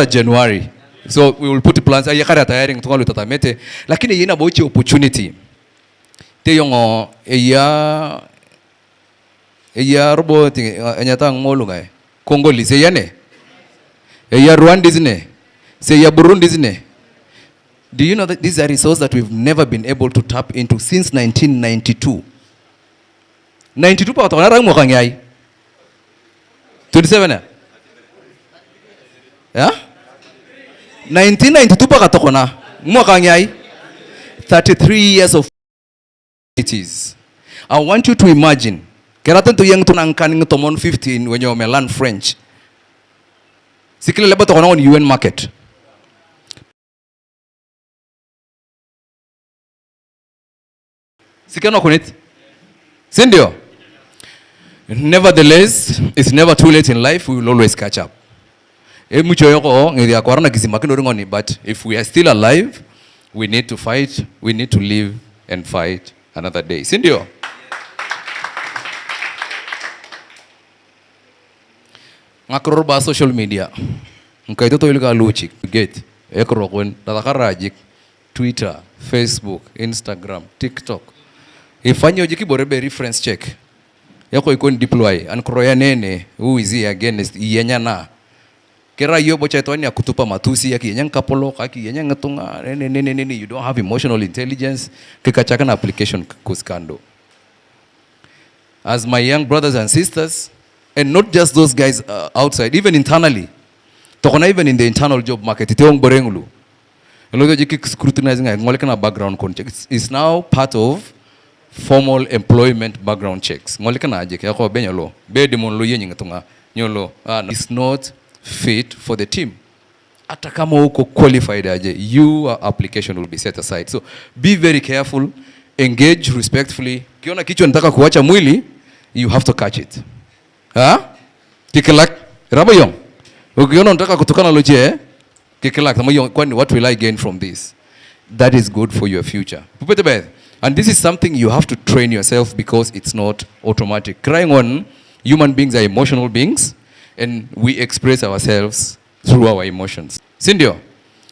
January. So we will put plans. Ayakara tayari ngitongalo tatamete. Lakini yina boichi opportunity. Te yongo eya robo enyata ngolu ngai. Congolese yane. Eya Rwandese se ya Burundi. Do you know that these are resources that we've never been able to tap into since 1992? 92 pa watawana rangu mwaka ngai. 27 ya? 1992 pa katokona mwaka ngai. 33 years of opportunities. I want you to imagine. Keratan to young to nankani to mon 15 when you learn French. Sikile leba tokona on UN market. Sikano kunit. Sindio? Nevertheless, it's never too late in life. We will always catch up. But if we are still alive, we need to fight. We need to live and fight another day. Sindio? Ngakrorba social media. Nkaito to ilika luchi get. ekrokwen tadakarajik Twitter, Facebook, Instagram, TikTok. Ifanyo jiki borebe reference check. Yako ikon deploy an kroya nene who is he against yenya na. Kera yobo chaitwani ya kutupa matusi ya kiyenyang kapolo kaki yenyang ngatunga nene you don't have emotional intelligence kikachaka na application kuskando. As my young brothers and sisters, and not just those guys outside, even internally. Tokona even in the internal job market, iteong borengulu. Elodo jiki scrutinizing ngolekana background checks. It's now part of formal employment background checks. Ngolekana ajeke yako benyolo. Be demon lo yenye ngatunga nyolo. It's not fit for the team. Hata kama uko qualified aje, your application will be set aside. So be very careful, engage respectfully. Kiona kichwa nataka kuacha mwili, you have to catch it. Kikelak rabayong. Ukiona nataka kutokana loje, kikelak tamayo kwani what will I gain from this? That is good for your future. Pupete beth. And this is something you have to train yourself because it's not automatic. Crying on, human beings are emotional beings and we express ourselves through our emotions. Sindio,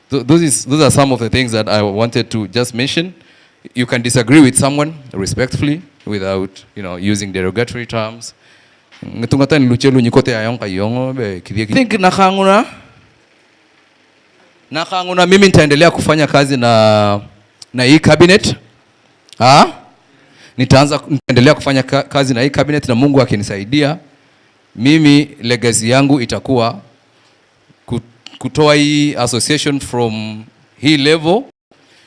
those are some of the things that I wanted to just mention. You can disagree with someone respectfully without, using derogatory terms. Ngetungatan luchelu nyikote ayong kayongo be kidie. Think nakanguna mimi nitaendelea kufanya kazi na hii cabinet. Nitaendelea kufanya kazi na hii cabinet na Mungu akinisaidia. Mimi legacy yangu itakuwa kutoa hii association from hii level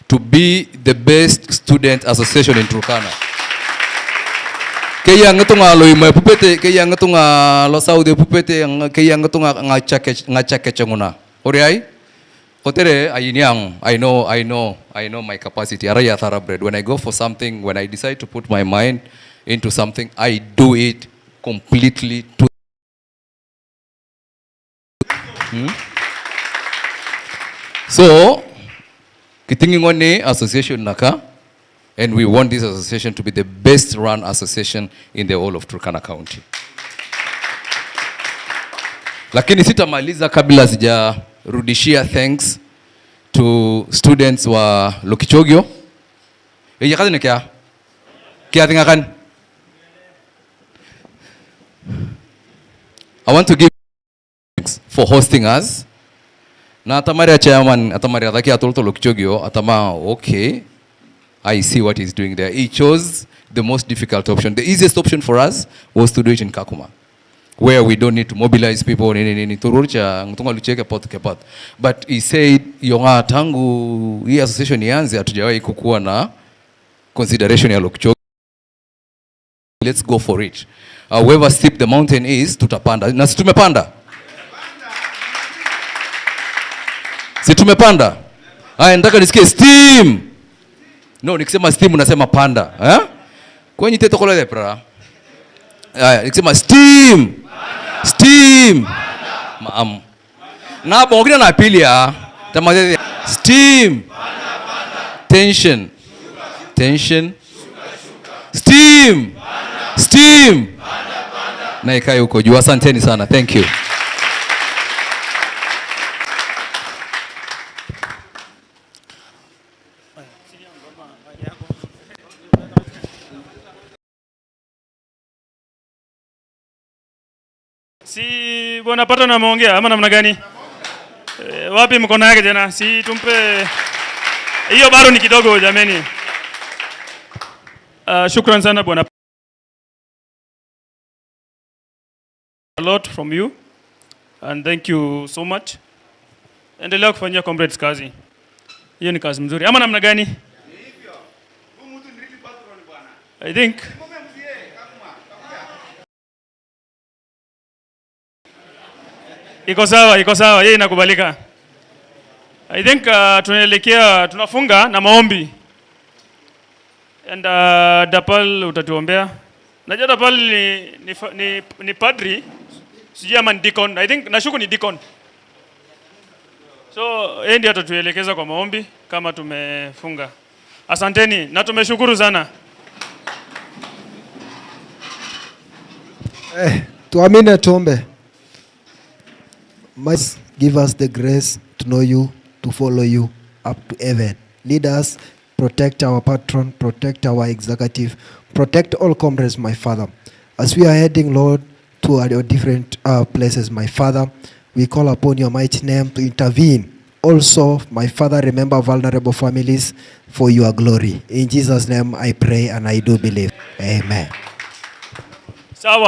to be the best student association in Turkana. Kaya ngatunga lo ima pupete, kaya ngatunga lo Saudi pupete, kaya ngatunga ngachake changuna. Oriai? Kotere ayiniang, I know my capacity. Araya thoroughbred. When I go for something, when I decide to put my mind into something, I do it completely to So, kitingingone association naka, and we want this association to be the best run association in the whole of Turkana County. Lakini sitamaliza kabla sijarudishia thanks to students wa Lokichoggio. Iya kazi ni kia tingakan. I want to give thanks for hosting us. Na atamaria chairman, atamaria dhaki atolto Lokichoggio, atama okay, I see what he's doing there. He chose the most difficult option. The easiest option for us was to do it in Kakuma, where we don't need to mobilize people. But he said, yonga tangu hii association ianze hatujawahi kukuwa na consideration ya Lokichoggio. Let's go for it. Whoever steep the mountain is, tutapanda. Na si tumepanda? Si tumepanda? Haya, nataka nisikie steam. No, nikisema steam unasema panda. Kwenye teto kola lepra. Haya, nikisema steam. Steam. Maam. Na bongina na pili ya. Tamadede. Steam. Tension. Tension. Steam. Steam. Na ikae huko juu. Asanteni sana. Thank you. Si bwana pato na muongea ama namna gani? Wapi mkono yake tena? Si tumpe hiyo bado ni kidogo jameni. Shukran sana bwana. A lot from you and thank you so much. Endelea kufanyia comrades kazi. Hiyo ni kazi mzuri. Ama namna gani? I think iko sawa, yeye inakubalika. I think tunafunga na maombi. And Dapal utatuombea. Najua Dapal ni padri, sijui ama deacon. I think nashuku ni deacon. So yeye ndiye atatuelekeza kwa maombi kama tumefunga. Asanteni na tumeshukuru sana. Tuamine tuombe. Give us the grace to know you, to follow you up to heaven. Lead us, protect our patron, protect our executive, protect all comrades, my Father. As we are heading, Lord, to our different places, my Father, we call upon your mighty name to intervene. Also, my Father, remember vulnerable families for your glory. In Jesus' name I pray and I do believe. Amen. Sawa.